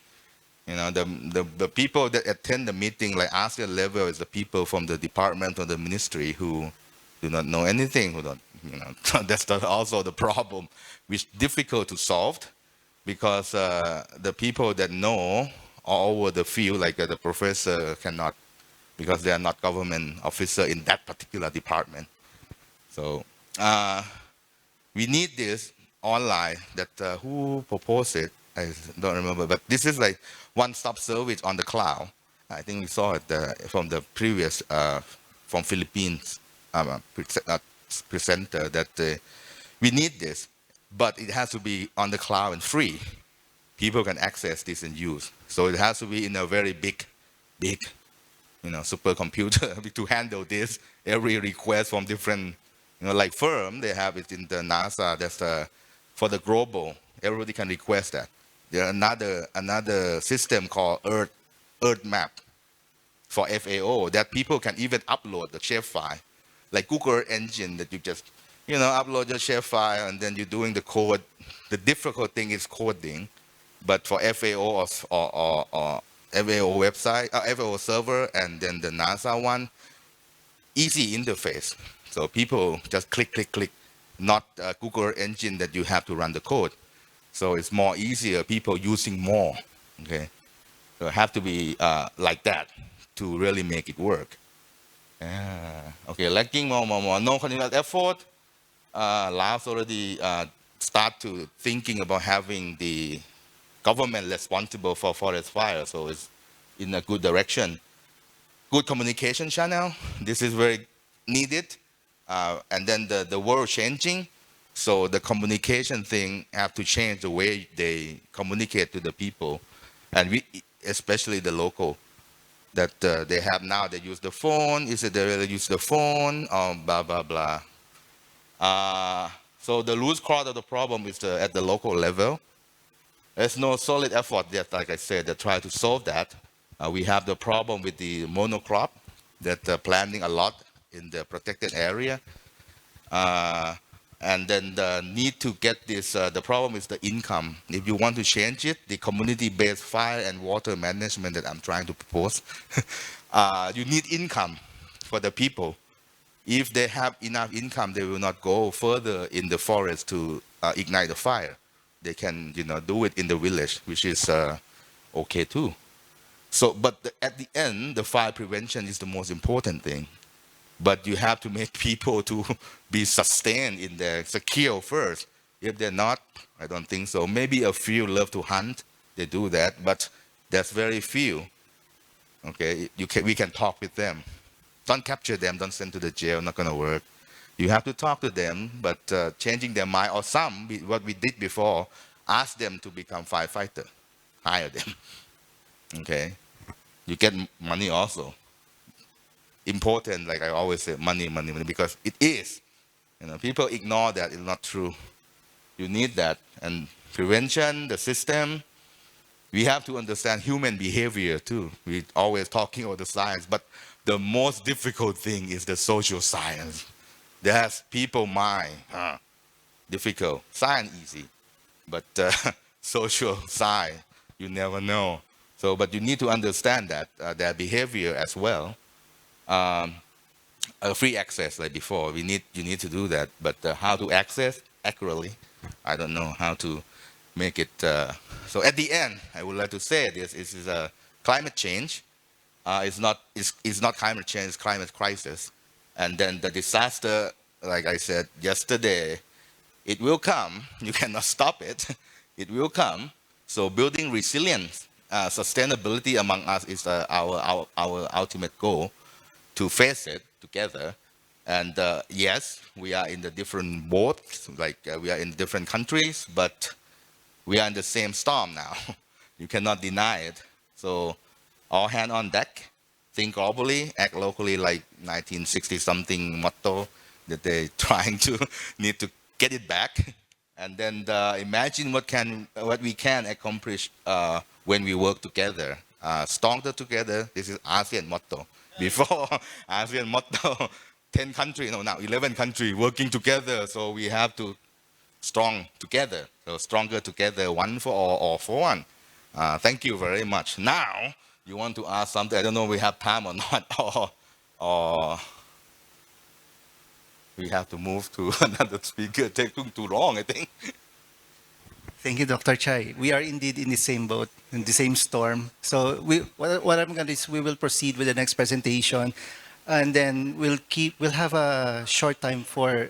Speaker 1: The people that attend the meeting, like ASEAN level, is the people from the department or the ministry who do not know anything, who don't, that's also the problem, which is difficult to solve because the people that know all over the field, like the professor cannot, because they are not government officer in that particular department. So we need this online. That who proposed it? I don't remember, but this is like one-stop service on the cloud. I think we saw it from the previous from Philippines presenter that we need this, but it has to be on the cloud and free. People can access this and use. So it has to be in a very big, supercomputer to handle this. Every request from different, like firm, they have it in the NASA. That's for the global. Everybody can request that. There another system called Earth Map for FAO that people can even upload the shape file, like Google Engine that you just, upload your shape file and then you're doing the code. The difficult thing is coding, but for FAO or FAO website, FAO server, and then the NASA one, easy interface. So people just click, not Google Engine that you have to run the code. So it's more easier, people using more, okay? So it have to be like that to really make it work. Okay, lacking more, no continuous effort. Laos already start to thinking about having the government responsible for forest fire, so it's in a good direction. Good communication channel, this is very needed. And then the world changing, so the communication thing have to change the way they communicate to the people, and we, especially the local, that they have now, they use the phone. Is it they really use the phone? Blah, blah, blah. So the root cause of the problem is at the local level. There's no solid effort yet, like I said, that try to solve that. We have the problem with the monocrop, that planting a lot in the protected area. And then the need to get this, the problem is the income. If you want to change it, the community-based fire and water management that I'm trying to propose, you need income for the people. If they have enough income, they will not go further in the forest to ignite the fire. They can, do it in the village, which is okay too. So, but at the end, the fire prevention is the most important thing. But you have to make people to be sustained in their secure first. If they're not, I don't think so. Maybe a few love to hunt, they do that, but there's very few. Okay, we can talk with them. Don't capture them, don't send to the jail, not gonna work. You have to talk to them, but changing their mind, or some, what we did before, ask them to become firefighter, hire them. Okay, you get money also. Important, like I always say, money, because it is. People ignore that. It's not true. You need that. And prevention, the system, we have to understand human behavior too. We always talking about the science, but the most difficult thing is the social science. There's people mind, difficult. Science easy, but social science, you never know. So, but you need to understand that their behavior as well. Free access like before, you need to do that, but how to access accurately, I don't know how to make it. So at the end, I would like to say this is a climate change. It's not climate change, it's climate crisis. And then the disaster, like I said yesterday, it will come. You cannot stop it. It will come. So building resilience, sustainability among us is our ultimate goal, to face it together. And yes, we are in the different boats, like we are in different countries, but we are in the same storm now. You cannot deny it. So all hand on deck, think globally, act locally, like 1960 something motto that they trying to need to get it back. And then imagine what we can accomplish when we work together, stronger together. This is ASEAN motto. Before ASEAN motto, 10 countries, no, now 11 countries working together. So we have to strong together. So stronger together, one for all for one. Thank you very much. Now, you want to ask something? I don't know if we have time or not, or we have to move to another speaker. Taking too long, I think.
Speaker 5: Thank you, Dr. Chai. We are indeed in the same boat, in the same storm. So what I'm going to do is we will proceed with the next presentation. and then we'll have a short time for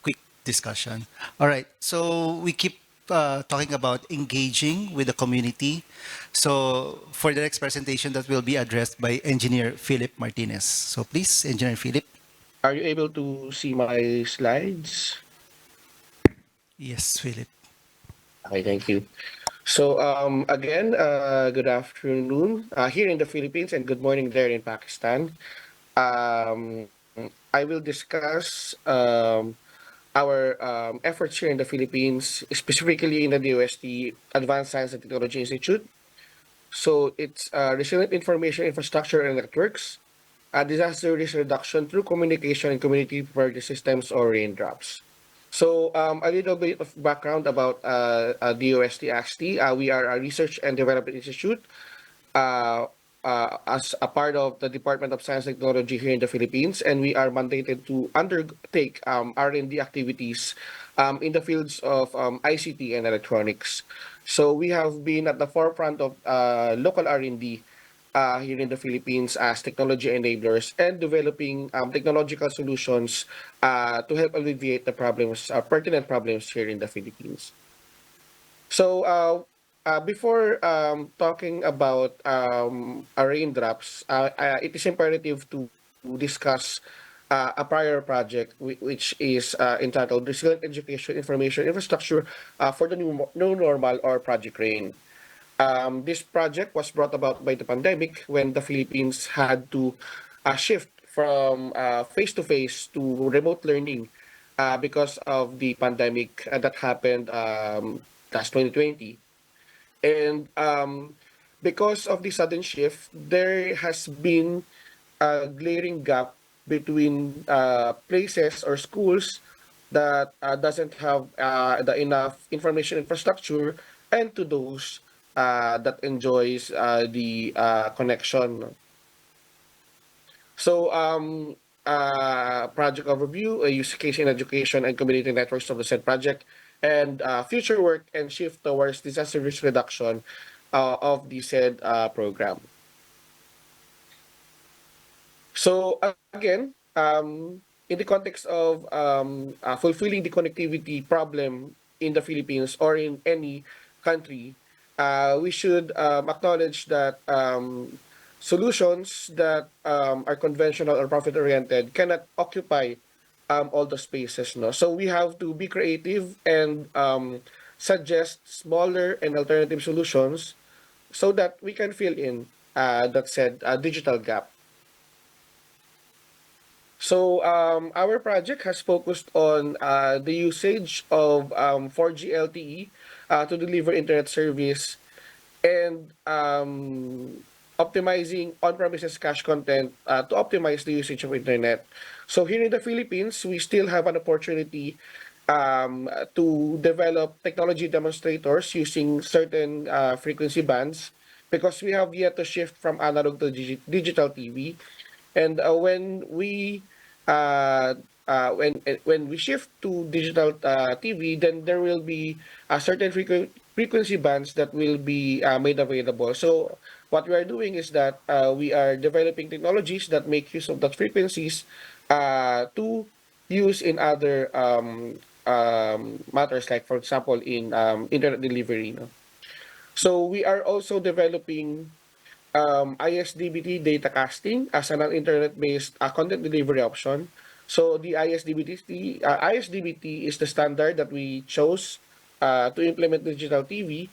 Speaker 5: quick discussion. All right. So we keep talking about engaging with the community. So for the next presentation, that will be addressed by Engineer Philip Martinez. So please, Engineer Philip.
Speaker 7: Are you able to see my slides?
Speaker 5: Yes, Philip.
Speaker 7: Okay, thank you. So again, good afternoon here in the Philippines and good morning there in Pakistan. Um, I will discuss our efforts here in the Philippines, specifically in the DOST Advanced Science and Technology Institute. So it's resilient information infrastructure and networks, disaster risk reduction through communication and community prepared systems or raindrops. So a little bit of background about DOST AXT. We are a research and development institute uh, as a part of the Department of Science and Technology here in the Philippines, and we are mandated to undertake R&D activities in the fields of ICT and electronics. So we have been at the forefront of local R&D here in the Philippines as technology enablers and developing technological solutions to help alleviate the problems, pertinent problems here in the Philippines. So, before talking about raindrops, it is imperative to discuss a prior project which is entitled Resilient Education Information Infrastructure for the new normal or Project RAIN. This project was brought about by the pandemic when the Philippines had to shift from face to face to remote learning because of the pandemic that happened last 2020. And because of the sudden shift, there has been a glaring gap between places or schools that doesn't have the enough information infrastructure and to those that enjoys the connection. So, project overview, use case in education and community networks of the said project, and future work and shift towards disaster risk reduction of the said program. So again, in the context of fulfilling the connectivity problem in the Philippines or in any country, we should acknowledge that solutions that are conventional or profit-oriented cannot occupy all the spaces. No, so we have to be creative and suggest smaller and alternative solutions so that we can fill in that said digital gap. So our project has focused on the usage of 4G LTE to deliver internet service and optimizing on-premises cache content to optimize the usage of internet. So here in the Philippines, we still have an opportunity to develop technology demonstrators using certain frequency bands because we have yet to shift from analog to digital TV. And uh, when we shift to digital TV, then there will be a certain frequency bands that will be made available. So what we are doing is that we are developing technologies that make use of that frequencies to use in other matters, like for example in internet delivery. No? So we are also developing ISDBT data casting as an internet-based content delivery option. So the ISDBT is the standard that we chose to implement digital TV,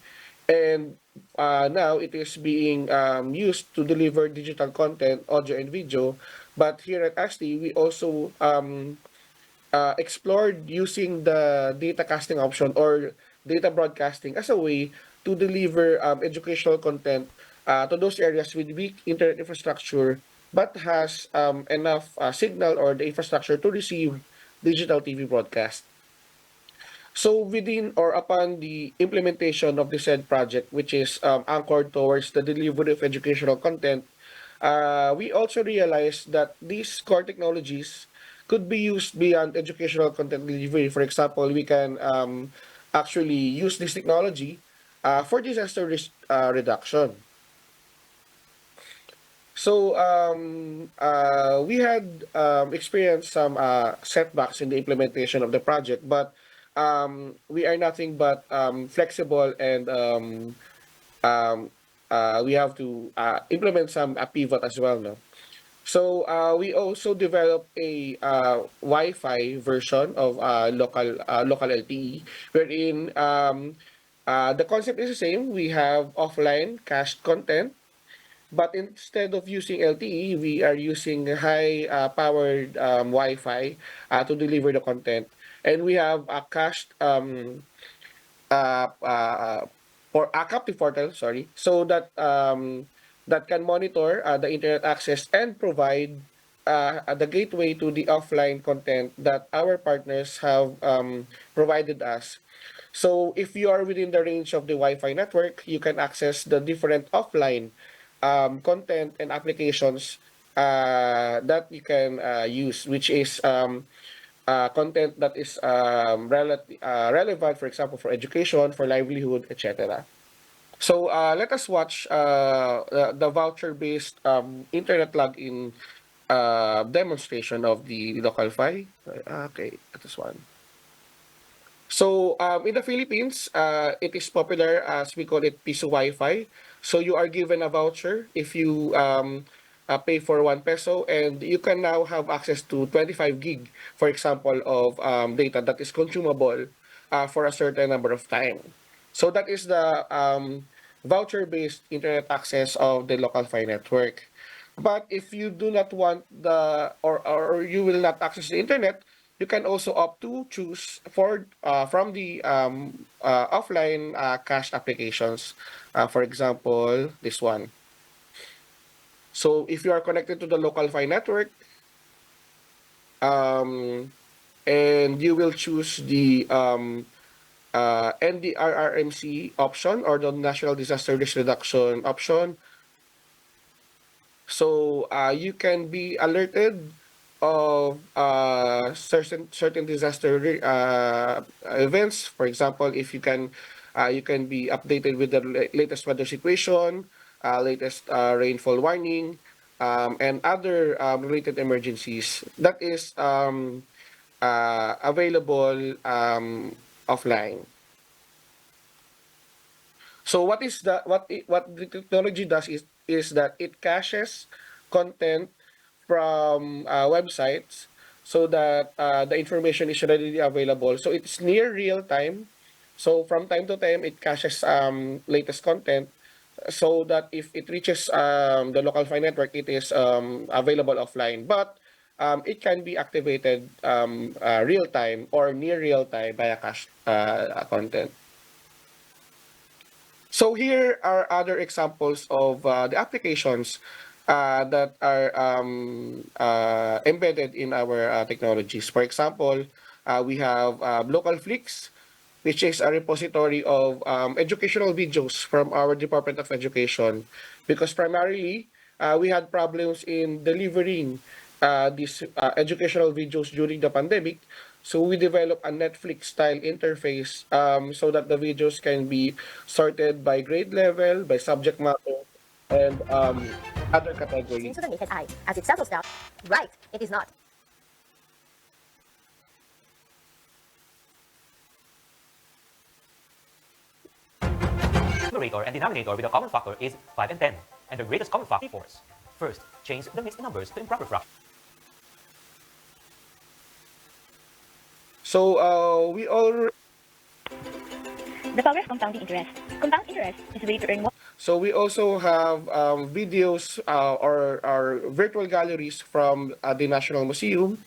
Speaker 7: and now it is being used to deliver digital content, audio and video. But here at ASTI, we also explored using the data casting option or data broadcasting as a way to deliver educational content to those areas with weak internet infrastructure but has enough signal or the infrastructure to receive digital TV broadcast. So within or upon the implementation of the said project, which is anchored towards the delivery of educational content, we also realized that these core technologies could be used beyond educational content delivery. For example, we can actually use this technology for disaster risk reduction. So we had experienced some setbacks in the implementation of the project, but we are nothing but flexible, and we have to implement some pivot as well, no? So we also developed a Wi-Fi version of local LTE, wherein the concept is the same. We have offline cached content, but instead of using LTE, we are using high powered Wi-Fi to deliver the content, and we have a cached uh, uh, for a captive portal, sorry, so that that can monitor the internet access and provide the gateway to the offline content that our partners have provided us. So if you are within the range of the Wi-Fi network, you can access the different offline content and applications that you can use, which is content that is relevant, for example, for education, for livelihood, etc. So let us watch the voucher-based internet login demonstration of the local Fi. Okay, that is one. So in the Philippines, it is popular as we call it piso Wi-Fi. So you are given a voucher if you pay for 1 peso, and you can now have access to 25 gig, for example, of data that is consumable for a certain number of time. So that is the voucher-based internet access of the local Fi network. But if you do not want or you will not access the internet, you can also opt to choose for from the offline cache applications. For example, this one. So if you are connected to the local Fi network, and you will choose the NDRRMC option, or the National Disaster Risk Reduction option, so you can be alerted of certain disaster events. For example, if you can be updated with the latest weather situation, latest rainfall warning, and other related emergencies that is available offline. So what the technology does is that it caches content from websites, so that the information is readily available. So it's near real time. So from time to time, it caches latest content, so that if it reaches the local Fi network, it is available offline. But it can be activated real time or near real time via cache content. So here are other examples of the applications that are embedded in our technologies. For example, we have Local Flix, which is a repository of educational videos from our Department of Education, because primarily we had problems in delivering these educational videos during the pandemic. So we developed a Netflix-style interface so that the videos can be sorted by grade level, by subject matter, and other categories.
Speaker 8: To the naked eye, as it settles down, right, it is not.
Speaker 9: Numerator and denominator with a common factor is 5 and 10, and the greatest common factor is 4. First, change the mixed numbers to improper fractions.
Speaker 7: So we already
Speaker 8: The power of compounding interest. Compound interest is a way to earn more.
Speaker 7: So we also have videos or virtual galleries from the National Museum,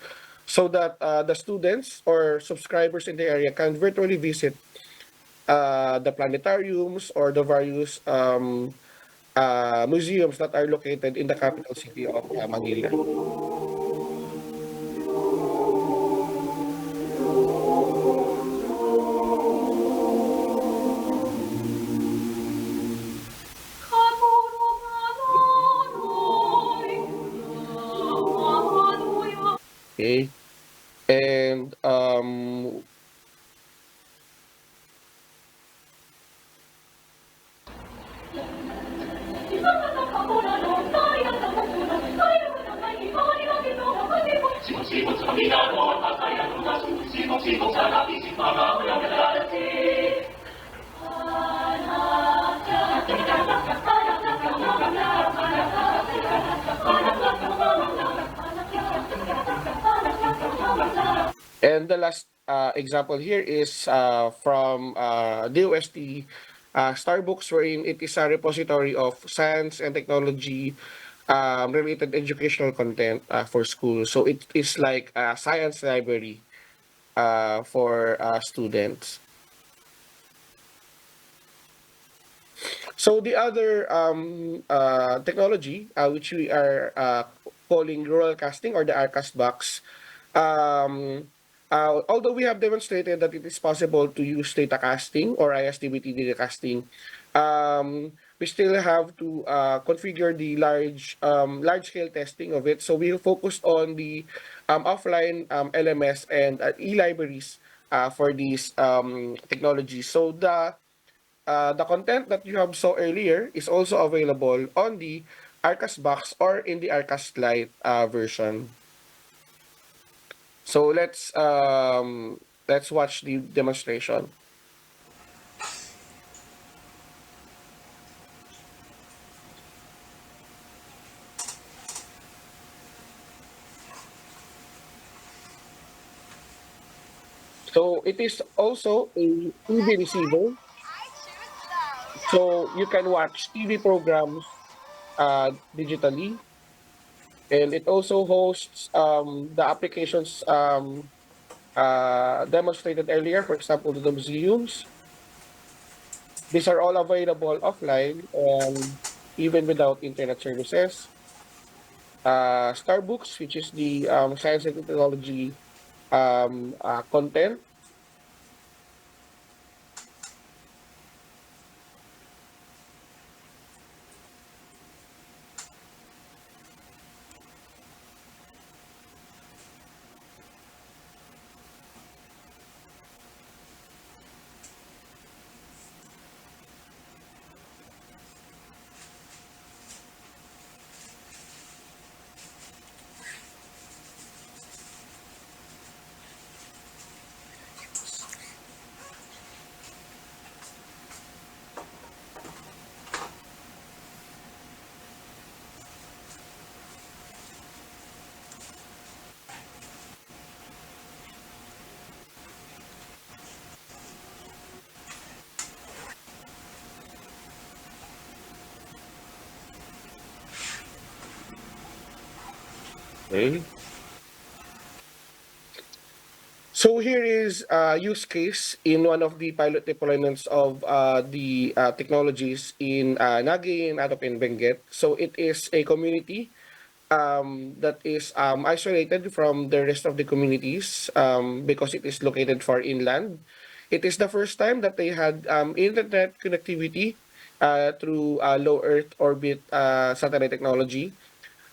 Speaker 7: so that the students or subscribers in the area can virtually visit the planetariums or the various museums that are located in the capital city of Manila. Okay, and And the last example here is from DOST Starbucks, wherein it is a repository of science and technology related educational content for schools. So it is like a science library for students. So the other technology, which we are calling rural casting or the RCast box, although we have demonstrated that it is possible to use data casting or ISDBT data casting, we still have to configure the large scale testing of it. So we focused on the offline LMS and e-libraries for these technologies. So the content that you have saw earlier is also available on the Arcas box or in the Arcas Lite version. So let's watch the demonstration. So it is also a TV receiver. So you can watch TV programs digitally, and it also hosts the applications demonstrated earlier. For example, the museums. These are all available offline and even without internet services. Starbucks, which is the science and technology content. Okay. So here is a use case in one of the pilot deployments of the technologies in Nagi and Atop and Benguet. So it is a community that is isolated from the rest of the communities because it is located far inland. It is the first time that they had internet connectivity through low Earth orbit satellite technology.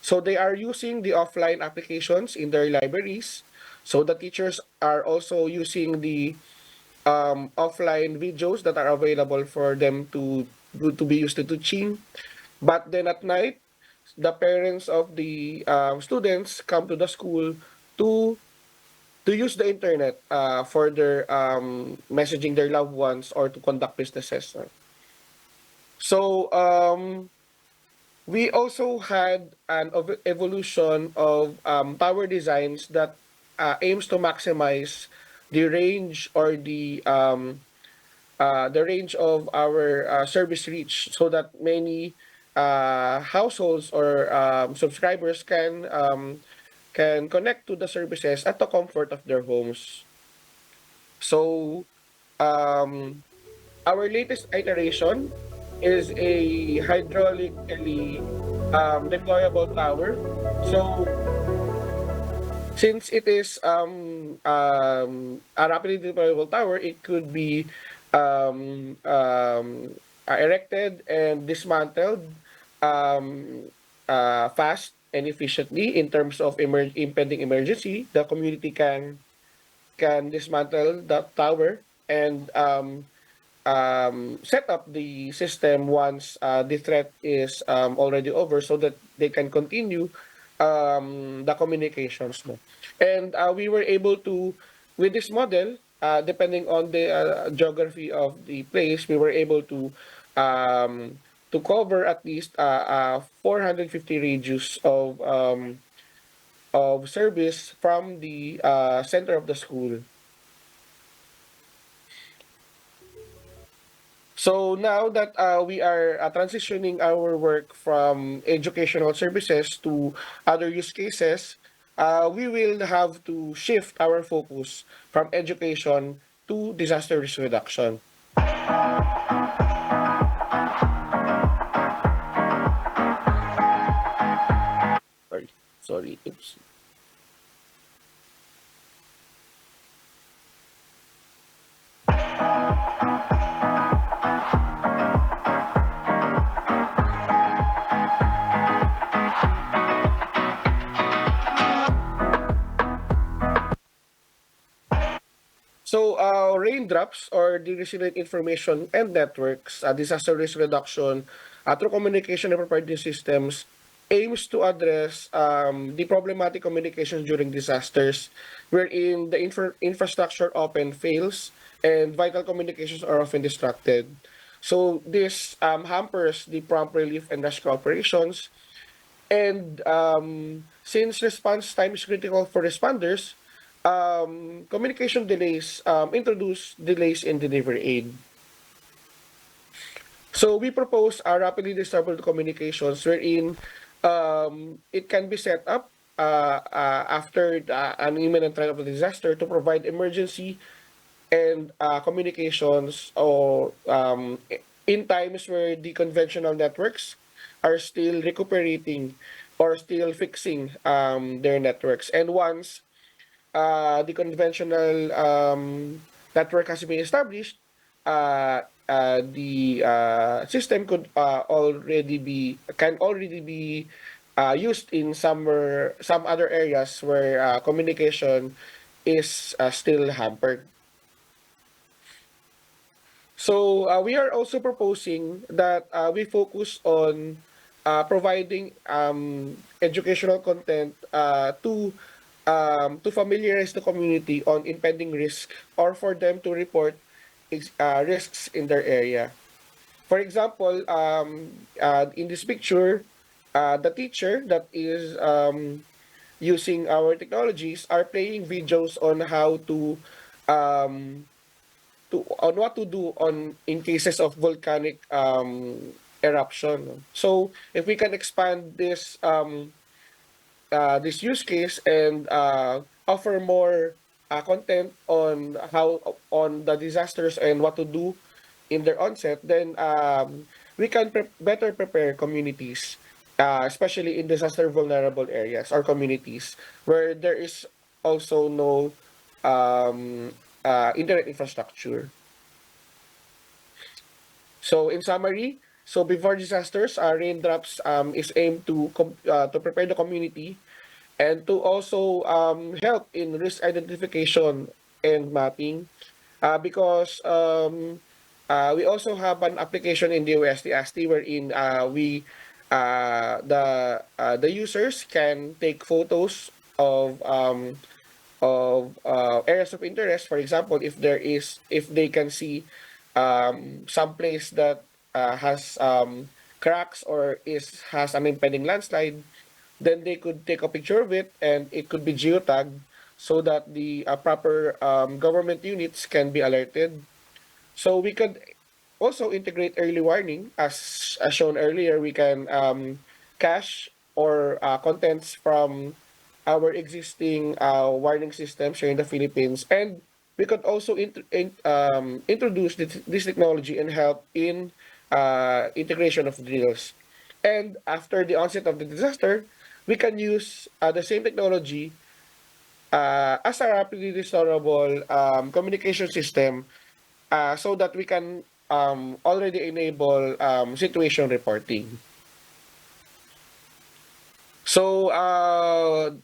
Speaker 7: So they are using the offline applications in their libraries. So the teachers are also using the offline videos that are available for them to be used to teaching. But then at night, the parents of the students come to the school to to use the internet for their messaging their loved ones or to conduct businesses. So we also had an evolution of tower designs that aims to maximize the range or the range of our service reach so that many households or subscribers can connect to the services at the comfort of their homes. So um, our latest iteration is a hydraulically deployable tower. So since it is a rapidly deployable tower, it could be erected and dismantled fast and efficiently in terms of impending emergency. The community can dismantle the tower and set up the system once the threat is already over so that they can continue the communications. No? And we were able to, with this model, depending on the geography of the place, we were able to cover at least 450 radius of service from the center of the school. So now that we are transitioning our work from educational services to other use cases, we will have to shift our focus from education to disaster risk reduction. Sorry, sorry. Oops. So, raindrops or the resilient information and networks, disaster risk reduction through communication and preparedness systems aims to address the problematic communications during disasters, wherein the infrastructure often fails and vital communications are often disrupted. So, this hampers the prompt relief and rescue operations. And since response time is critical for responders, communication delays introduce delays in delivery aid. So we propose a rapidly distributed communications wherein it can be set up after an imminent threat of a disaster to provide emergency and communications or in times where the conventional networks are still recuperating or still fixing their networks. And once the conventional network has been established, the system could already be can already be used in some other areas where communication is still hampered. So we are also proposing that we focus on providing educational content to familiarize the community on impending risk or for them to report risks in their area. For example, in this picture, the teacher that is using our technologies are playing videos on how um, to on what to do on in cases of volcanic eruption. So if we can expand this use case and offer more content on how on the disasters and what to do in their onset, then we can better prepare communities, especially in disaster vulnerable areas or communities where there is also no um, internet infrastructure. So in summary, so before disasters, raindrops is aimed to prepare the community and to also help in risk identification and mapping because we also have an application in the USD ASTI wherein the users can take photos of areas of interest. For example, if they can see some place that has cracks or has an impending landslide, then they could take a picture of it and it could be geotagged so that the proper government units can be alerted. So we could also integrate early warning, as shown earlier. We can cache or contents from our existing warning systems here in the Philippines, and we could also introduce this technology and help in integration of drills. And after the onset of the disaster, we can use the same technology as a rapidly restorable communication system so that we can already enable situation reporting. So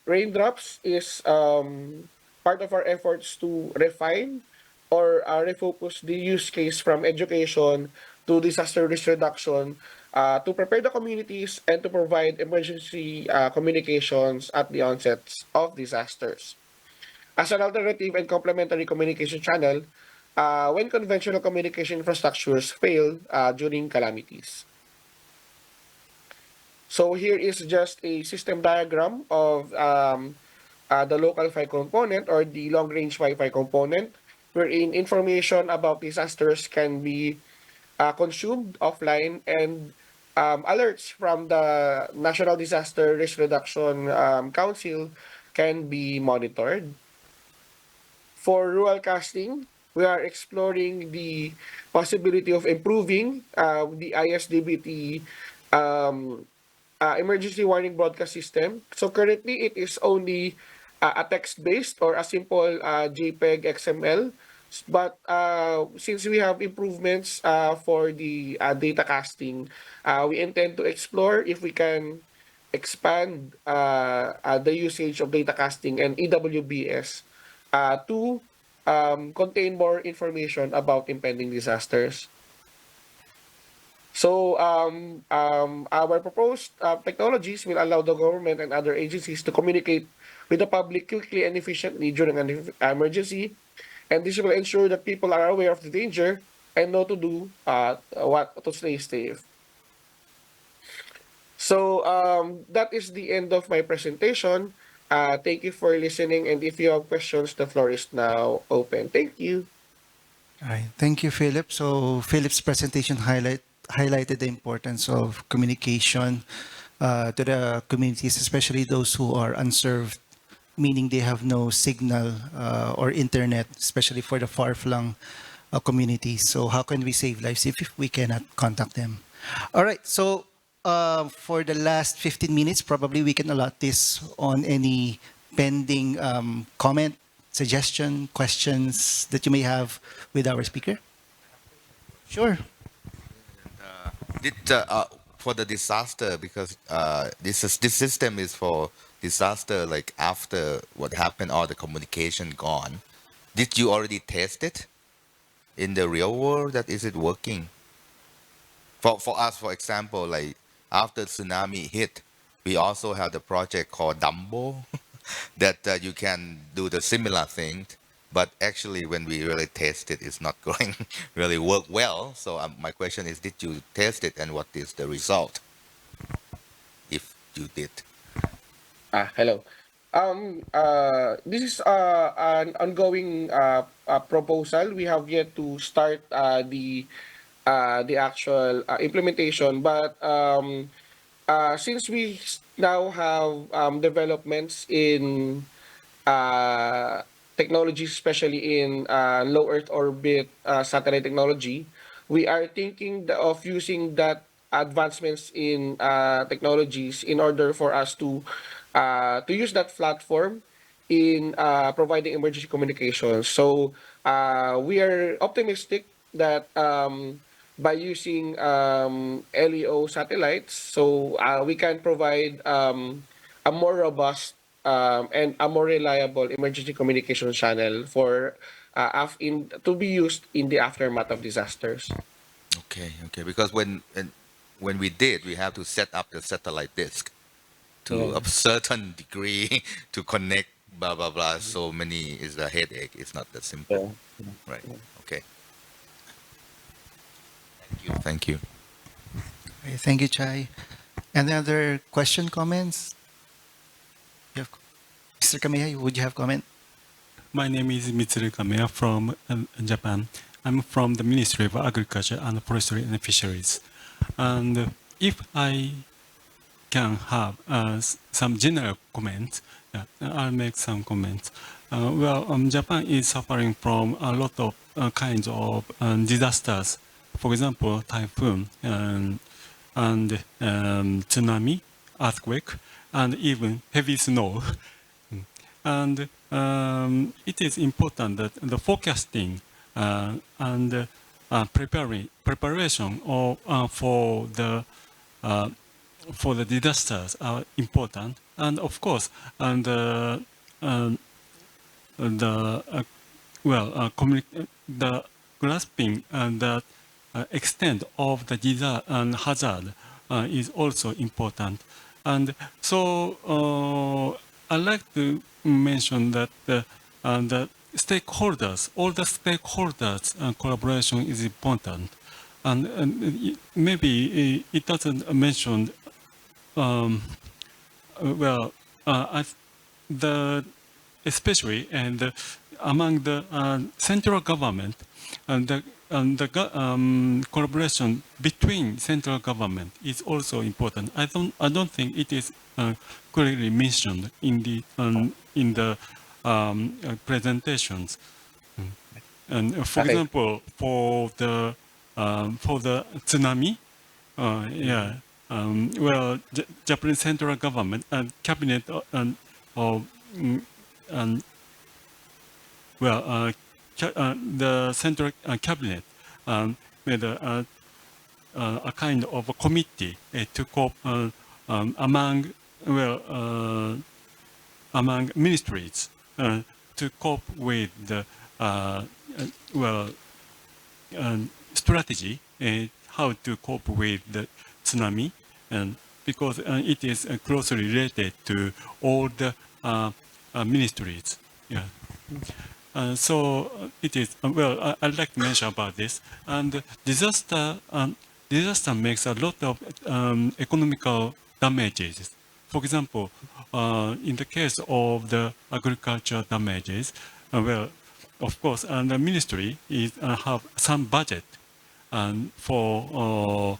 Speaker 7: raindrops is part of our efforts to refine or refocus the use case from education to disaster risk reduction to prepare the communities and to provide emergency communications at the onset of disasters. As an alternative and complementary communication channel, when conventional communication infrastructures fail during calamities. So here is just a system diagram of the local Wi-Fi component or the long-range Wi-Fi component, wherein information about disasters can be consumed offline and alerts from the National Disaster Risk Reduction Council can be monitored. For rural casting, we are exploring the possibility of improving the ISDBT um, emergency warning broadcast system. So currently, it is only a text-based or a simple JPEG XML. But since we have improvements for the data casting, we intend to explore if we can expand the usage of data casting and EWBS to contain more information about impending disasters. So our proposed technologies will allow the government and other agencies to communicate with the public quickly and efficiently during an emergency, and this will ensure that people are aware of the danger and know to do what to stay safe. So that is the end of my presentation. Thank you for listening, and if you have questions, the floor is now open. Thank you.
Speaker 5: All right. Thank you, Philip. So Philip's presentation highlighted the importance of communication to the communities, especially those who are unserved, meaning they have no signal or internet, especially for the far-flung communities. So how can we save lives if we cannot contact them? All right. So for the last 15 minutes, probably we can allot this on any pending comment, suggestion, questions that you may have with our speaker. Sure.
Speaker 1: Did for the disaster, because this system is for disaster like after what happened, all the communication gone. Did you already test it in the real world? That is it working? For us, for example, like after tsunami hit, we also have the project called Dumbo that you can do the similar thing. But actually, when we really test it, it's not going really work well. So my question is, did you test it, and what is the result? If you did.
Speaker 7: Hello. This is an ongoing proposal. We have yet to start the actual implementation, but since we now have developments in uh, technologies, especially in low Earth orbit satellite technology, we are thinking of using that advancements in technologies in order for us to use that platform in providing emergency communications. So we are optimistic that by using LEO satellites, so we can provide a more robust and a more reliable emergency communication channel for to be used in the aftermath of disasters.
Speaker 1: Okay, okay. Because when we did, we have to set up the satellite disk to a certain degree to connect. Blah blah blah. So many is a headache. It's not that simple. Right. Okay. Thank you. Thank you.
Speaker 5: Okay, thank you, Chai. Any other question, comments? Mr. Kamiya, would you have comment?
Speaker 10: My name is Mitsuru Kamiya from Japan. I'm from the Ministry of Agriculture and Forestry and Fisheries. And if I can have some general comments, I'll make some comments. Japan is suffering from a lot of kinds of disasters. For example, typhoon and tsunami, earthquake, and even heavy snow. And it is important that the forecasting and preparation for the disasters are important. And of course, and the grasping and the extent of the hazard is also important. And so I'd like to mention that the stakeholders, all the stakeholders collaboration is important. And maybe it doesn't mention, um, as the especially and among the central government and the collaboration between central government is also important. I don't think it is clearly mentioned in the presentations. And for
Speaker 7: Okay.
Speaker 10: example, for the tsunami, yeah, Japanese central government and cabinet or mm, and the central cabinet made a kind of a committee to cope among among ministries to cope with the well strategy how to cope with the tsunami, and because it is closely related to all the ministries. Yeah. So it is I'd like to mention about this. And disaster makes a lot of economical damages. For example, in the case of the agricultural damages, of course, and the ministry is have some budget for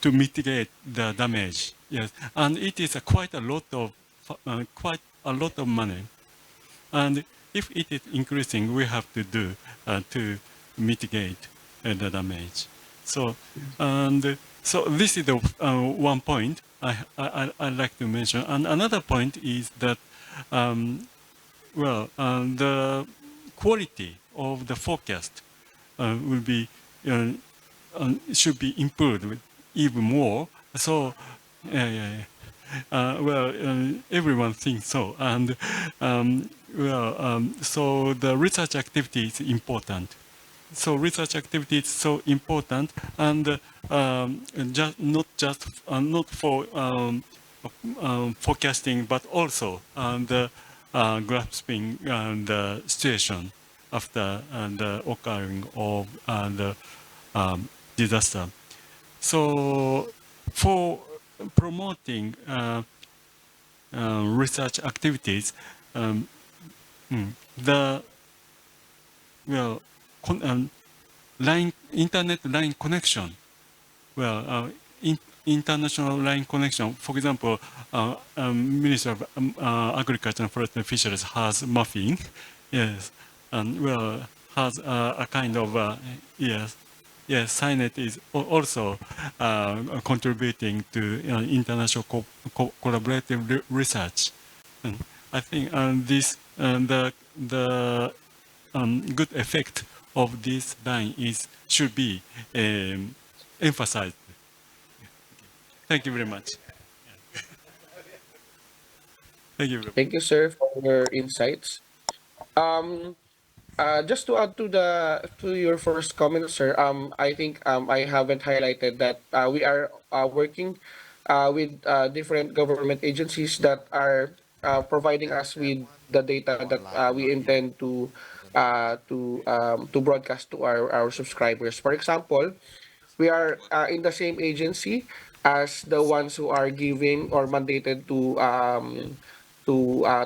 Speaker 10: to mitigate the damage. Yes, and it is quite a lot of money. And if it is increasing, we have to do to mitigate the damage. So so this is the one point I like to mention. And another point is that the quality of the forecast will be should be improved even more. So everyone thinks so. And so the research activity is important. So research activity is so important, and not for forecasting, but also the grasping the situation after the occurring of the disaster. So for promoting research activities, the internet line connection, international line connection. For example, Minister of Agriculture and Forest and Fisheries has muffin, yes, and has a kind of yes. Yes, SciNet is also contributing to international collaborative research. And I think this the good effect of this line should be emphasized. Thank you very much. Thank you.
Speaker 7: Thank you, sir, for your insights. Um, just to add to your first comment, sir. I think I haven't highlighted that we are working with different government agencies that are providing us with the data that we intend to broadcast to our subscribers. For example, we are in the same agency as the ones who are giving or mandated to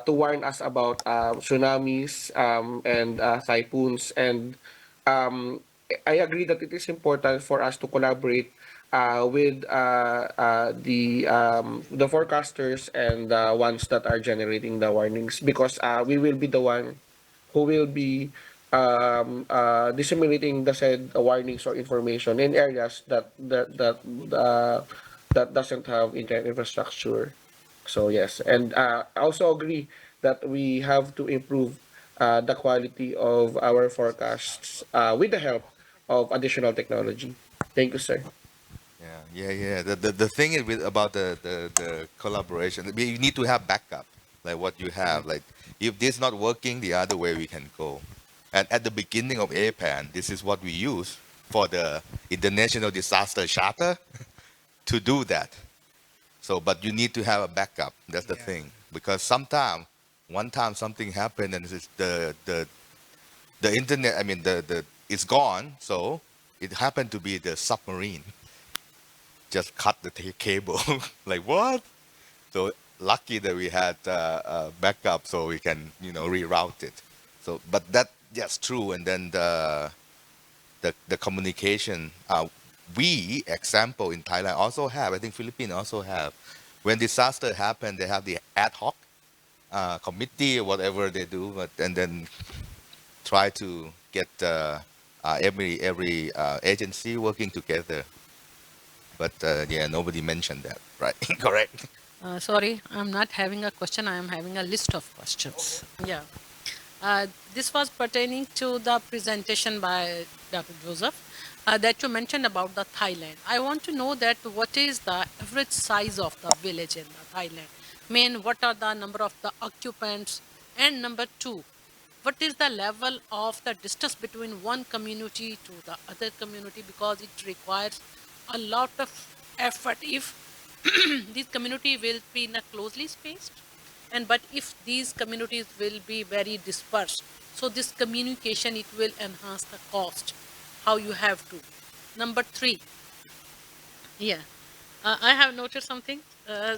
Speaker 7: warn us about tsunamis and typhoons. And um, I agree that it is important for us to collaborate with the forecasters and the ones that are generating the warnings, because we will be the one who will be disseminating the said warnings or information in areas that doesn't have internet infrastructure. So yes, and I also agree that we have to improve the quality of our forecasts with the help of additional technology. Thank you, sir.
Speaker 1: Yeah. The thing is about the collaboration, we need to have backup. like what you have. Like if this not working, the other way we can go. And at the beginning of APAN, this is what we use for the International Disaster Charter to do that. So, but you need to have a backup. That's the thing, because one time something happened and it's the internet. I mean, the it's gone. So it happened to be the submarine. Just cut the cable. Like what? So lucky that we had backup, so we can reroute it. So, but that's true. And then the communication. We example in Thailand also have. I think Philippines also have. When disaster happen, they have the ad hoc committee or whatever they do, and then try to get every agency working together. But yeah, nobody mentioned that, right? Correct.
Speaker 2: Sorry, I'm not having a question. I am having a list of questions. Yeah. This was pertaining to the presentation by Dr. Joseph that you mentioned about the Thailand. I want to know that what is the average size of the village in the Thailand? Mean, what are the number of the occupants? And number two, what is the level of the distance between one community to the other community, because it requires a lot of effort if this community will be in a closely spaced, and but if these communities will be very dispersed, so this communication, it will enhance the cost, how you have to. Number three, yeah, I have noted something. Uh,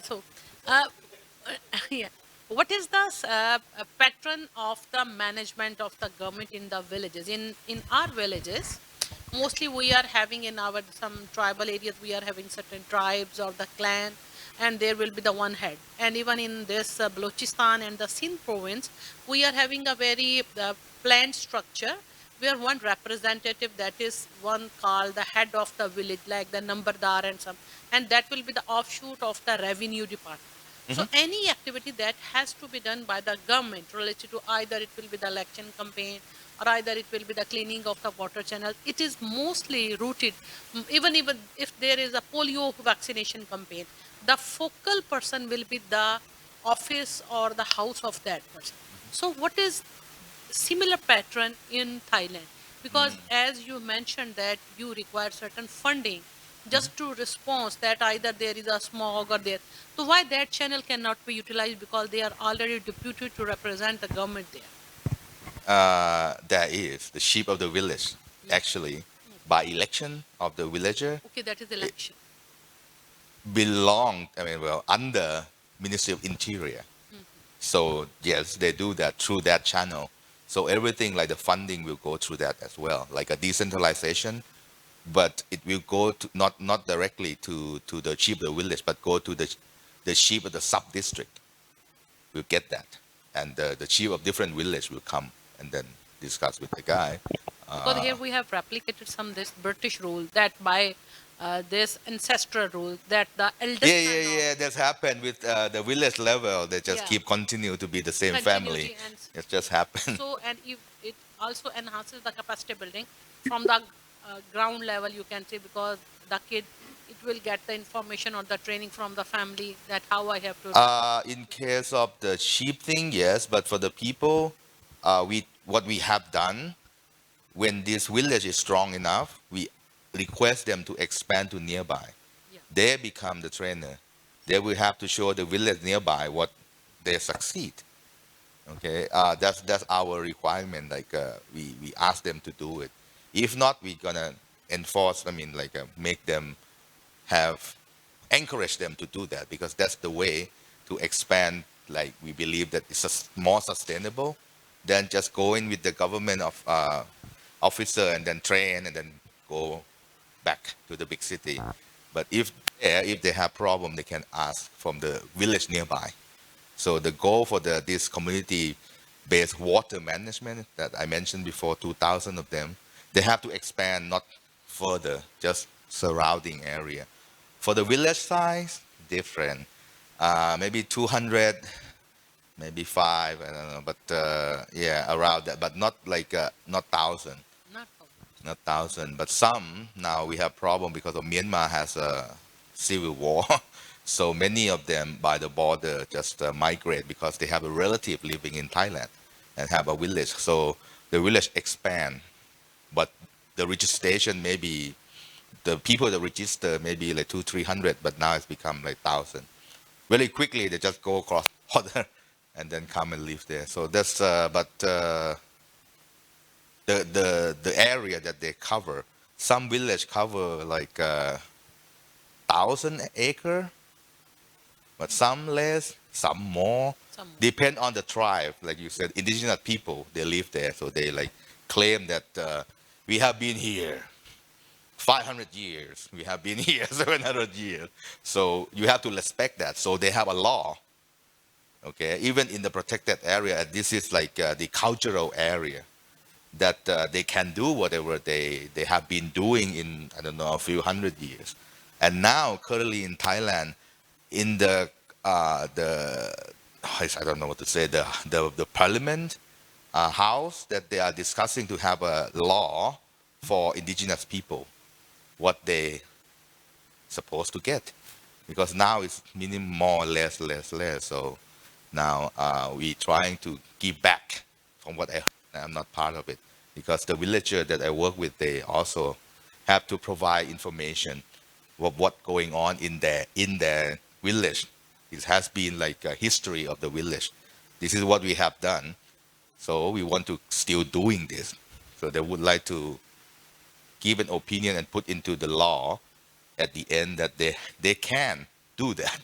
Speaker 2: yeah, what is the pattern of the management of the government in the villages? In our villages, mostly we are having in our some tribal areas, we are having certain tribes or the clan, and there will be the one head. And even in this Balochistan and the Sindh province, we are having a very planned structure where one representative, that is one called the head of the village, like the Nambardar and some, and that will be the offshoot of the revenue department. So any activity that has to be done by the government related to either it will be the election campaign or either it will be the cleaning of the water channels, it is mostly rooted, even if there is a polio vaccination campaign, the focal person will be the office or the house of that person. So what is similar pattern in Thailand? Because as you mentioned that you require certain funding just to respond that either there is a smog or there. So why that channel cannot be utilized, because they are already deputed to represent the government there?
Speaker 1: That is the sheep of the village, actually, by election of the villager,
Speaker 2: Okay, that is election.
Speaker 1: belong, I mean, well, under Ministry of Interior. So yes, they do that through that channel. So everything like the funding will go through that as well, like a decentralization, but it will go to not directly to the chief of the village, but go to the chief of the sub district. Will get that, and the chief of different village will come and then discuss with the guy.
Speaker 2: Because here we have replicated some this British rule that by this ancestral rule that the eldest
Speaker 1: Yeah. That's happened with the village level. They just keep continue to be the same family. It just happened.
Speaker 2: So, and if it also enhances the capacity building from the ground level, you can say, because the kid, it will get the information or the training from the family that how I have to.
Speaker 1: In case of the sheep thing, yes, but for the people, what we have done, when this village is strong enough, we request them to expand to nearby. They become the trainer. They will have to show the village nearby what they succeed. Okay, that's our requirement. Like we ask them to do it. If not, we're gonna enforce. I mean, like make them have encourage them to do that, because that's the way to expand. Like we believe that it's more sustainable than just going with the government of officer and then train and then go back to the big city. But if they have problem, they can ask from the village nearby. So the goal for this community-based water management that I mentioned before, 2,000 of them, they have to expand not further, just surrounding area. For the village size, different. Maybe 200, maybe 5, I don't know, but yeah, around that, but not like not 1,000. Not 1,000, but some now we have problem because of Myanmar has a civil war. So many of them by the border just migrate because they have a relative living in Thailand and have a village. So the village expand, but the registration maybe the people that register maybe like 200-300, but now it's become like 1,000. Very quickly they just go across border and then come and live there. So that's the area that they cover. Some village cover like 1,000 acre, but some less, some more.
Speaker 2: Some more.
Speaker 1: Depend on the tribe, like you said, indigenous people they live there, so they like claim that we have been here 500 years, we have been here 700 years. So you have to respect that. So they have a law, okay, even in the protected area. This is like the cultural area that they can do whatever they have been doing in, I don't know, a few hundred years. And now currently in Thailand, in the I don't know what to say, the parliament house, that they are discussing to have a law for indigenous people, what they supposed to get, because now it's minimum more, less. So now we trying to give back from what I'm not part of it, because the villager that I work with, they also have to provide information of what going on in their village. It has been like a history of the village. This is what we have done. So we want to still doing this. So they would like to give an opinion and put into the law at the end that they can do that,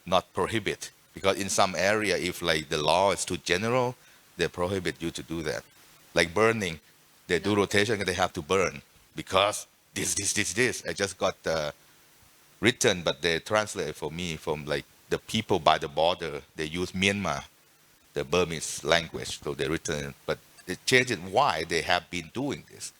Speaker 1: not prohibit. Because in some area, if like the law is too general, they prohibit you to do that. Like burning, they do rotation and they have to burn because this. I just got written, but they translate it for me from like the people by the border. They use Myanmar, the Burmese language, so they written it. But they changed it why they have been doing this.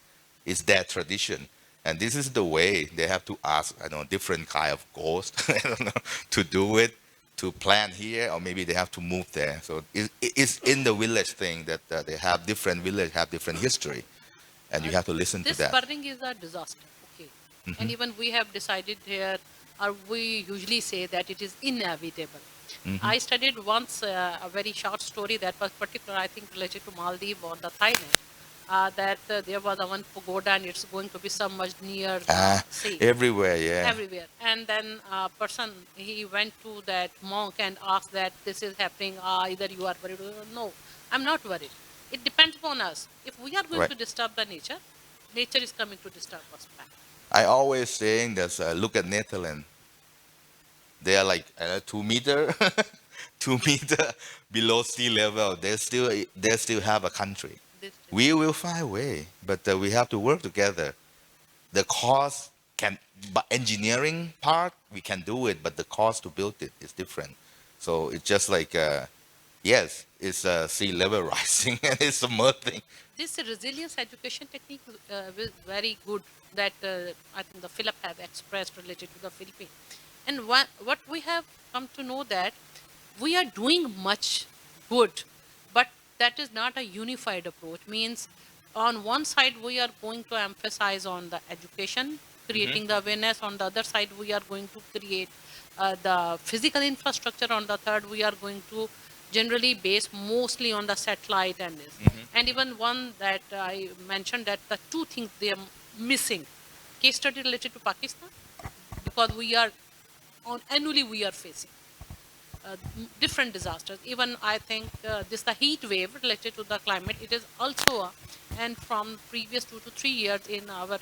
Speaker 1: It's their tradition. And this is the way they have to ask, I don't know, different kind of ghost, I don't know, to do it, to plant here, or maybe they have to move there. So it's in the village thing that they have different village, have different history, and you have to listen to
Speaker 2: This
Speaker 1: that.
Speaker 2: burning is a disaster, okay. And even we have decided here, or we usually say that it is inevitable. I studied once a very short story that was particular, I think, related to Maldives or the Thailand. That there was a one pagoda and it's going to be submerged near the sea.
Speaker 1: Everywhere, yeah.
Speaker 2: Everywhere. And then a person, he went to that monk and asked that this is happening, either you are worried or no, I'm not worried. It depends upon us. If we are going
Speaker 1: Right.
Speaker 2: to disturb the nature, nature is coming to disturb us back.
Speaker 1: I always saying that look at Netherlands. They are like 2 meter, 2 meter below sea level. They still have a country.
Speaker 2: This,
Speaker 1: We will find a way, but we have to work together. The cost can, but engineering part we can do it, but the cost to build it is different. So it's just like yes, it's sea level rising and it's submerging.
Speaker 2: this resilience education technique is very good that I think the Philip have expressed related to the Philippines. And what we have come to know that we are doing much good, but that is not a unified approach. Means on one side we are going to emphasize on the education, creating the awareness. On the other side we are going to create the physical infrastructure. On the third we are going to generally base mostly on the satellite and this. And even one that I mentioned that the two things they are missing. Case study related to Pakistan, because we are on annually we are facing different disasters. Even I think this the heat wave related to the climate. It is also and from previous 2 to 3 years in our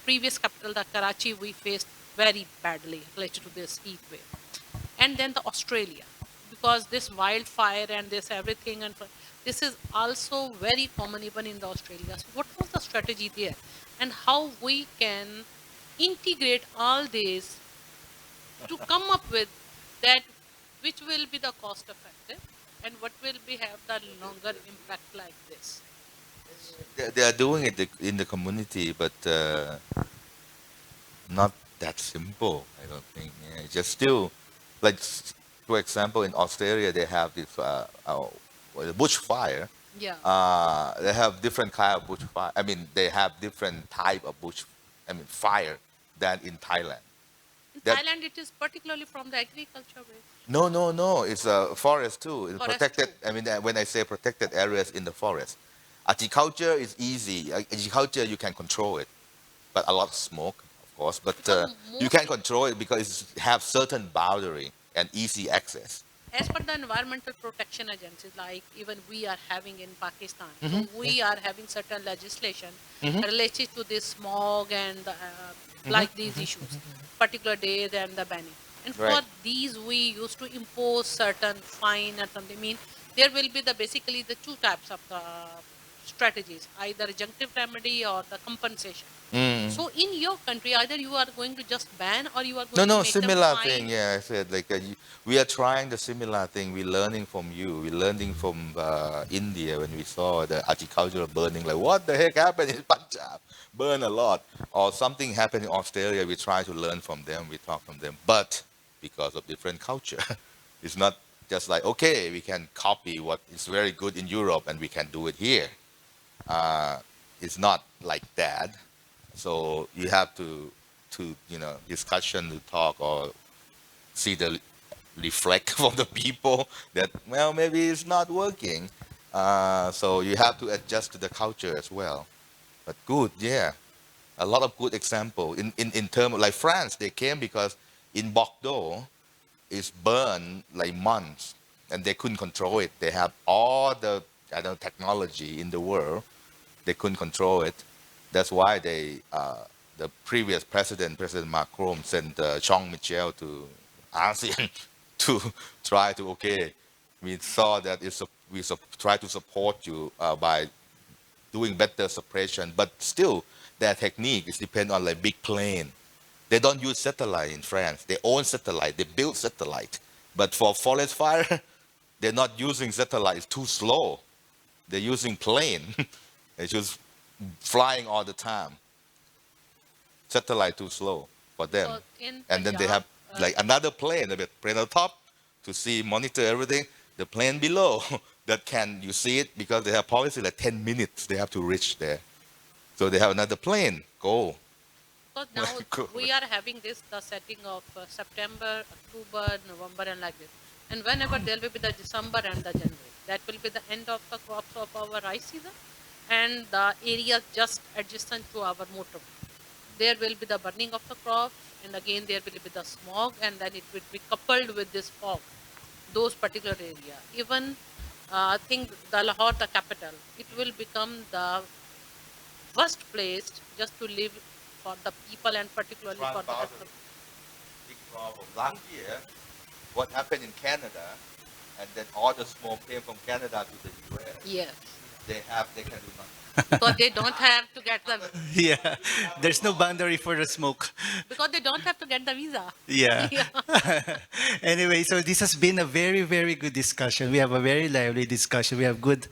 Speaker 2: previous capital, the Karachi, we faced very badly related to this heat wave. And then the Australia, because this wildfire and this everything, and this is also very common even in the Australia. So what was the strategy there, and how we can integrate all these to come up with that which will be the cost effective and what will be have the longer impact like this.
Speaker 1: They are doing it in the community, but not that simple. I don't think. Yeah, it's just still, like for example, in Australia they have this bushfire.
Speaker 2: Yeah.
Speaker 1: They have different kind of bushfire. I mean, they have different type of fire than in Thailand. That-
Speaker 2: Thailand, it is particularly from the agriculture base.
Speaker 1: No. It's a forest too. It's
Speaker 2: Forest
Speaker 1: protected.
Speaker 2: too.
Speaker 1: I mean, when I say protected areas in the forest, agriculture is easy. Agriculture you can control it, but a lot of smoke, of course. But
Speaker 2: Because
Speaker 1: you can control it because it have certain boundary and easy access.
Speaker 2: As per the environmental protection agencies, like even we are having in Pakistan,
Speaker 1: Mhm.
Speaker 2: so we are having certain legislation
Speaker 1: Mhm.
Speaker 2: related to this smog and like these issues, particular days and the banning. And for
Speaker 1: Right.
Speaker 2: these, we used to impose certain fine or something. I mean, there will be the basically the two types of the strategies, either adjunctive remedy or the compensation.
Speaker 1: Mm.
Speaker 2: So in your country, either you are going to just ban or you are
Speaker 1: No,
Speaker 2: going to
Speaker 1: no,
Speaker 2: make them
Speaker 1: similar
Speaker 2: fine.
Speaker 1: thing. Yeah, I said like we are trying the similar thing. We're learning from you. We're learning from India when we saw the agricultural burning. Like, what the heck happened in Punjab? Burn a lot, or something happened in Australia. We try to learn from them. We talk from them, but because of different culture, it's not just like okay, we can copy what is very good in Europe and we can do it here. It's not like that. So you have to discussion to talk or see the reflect from the people that well maybe it's not working. So you have to adjust to the culture as well. But good, yeah, a lot of good example in terms of like France. They came because in Bordeaux it's burned like months and they couldn't control it. They have all the I don't know, technology in the world. They couldn't control it. That's why the previous president, President Macron, sent Jean Michel to ASEAN to try to, okay, we saw that try to support you by doing better suppression, but still their technique is depend on like big plane. They don't use satellite in France. They own satellite. They build satellite. But for forest fire, they're not using satellite. It's too slow. They're using plane. It's just flying all the time. Satellite too slow for them.
Speaker 2: So in
Speaker 1: And then they
Speaker 2: Punjab,
Speaker 1: have like another plane, a plane on top to see, monitor everything. The plane below that can, you see it because they have policy like 10 minutes they have to reach there. So they have another plane, go.
Speaker 2: because now
Speaker 1: Cool.
Speaker 2: we are having this, the setting of September, October, November and like this. And whenever there will be the December and the January, that will be the end of the crops of our rice season. And the area just adjacent to our motor. There will be the burning of the crops, and again there will be the smog, and then it will be coupled with this fog, those particular area. Even I think the Lahore, the capital, it will become the worst place just to live for the people and particularly for the customers.
Speaker 1: Big problem. Last year, what happened in Canada, and then all the smoke came from Canada to the US.
Speaker 2: Yes,
Speaker 1: They can do nothing.
Speaker 2: because they don't have to get the
Speaker 5: Yeah, there's no boundary for the smoke.
Speaker 2: because they don't have to get the visa.
Speaker 5: Yeah. Anyway, so this has been a very, very good discussion. We have a very lively discussion. We have good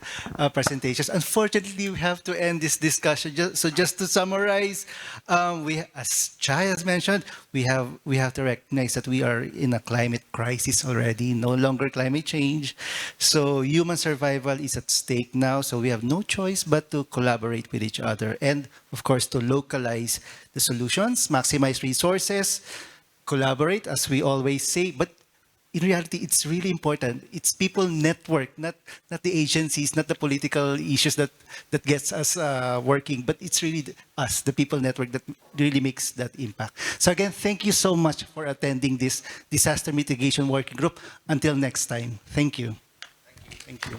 Speaker 5: presentations. Unfortunately, we have to end this discussion. Just to summarize, as Chai has mentioned, we have to recognize that we are in a climate crisis already, no longer climate change. So human survival is at stake now. So we have no choice but to collaborate with each other and, of course, to localize the solutions, maximize resources, collaborate, as we always say. But in reality, it's really important. It's people network, not the agencies, not the political issues that gets us working, but it's really us, the people network, that really makes that impact. So again, thank you so much for attending this disaster mitigation working group. Until next time, thank you. Thank you.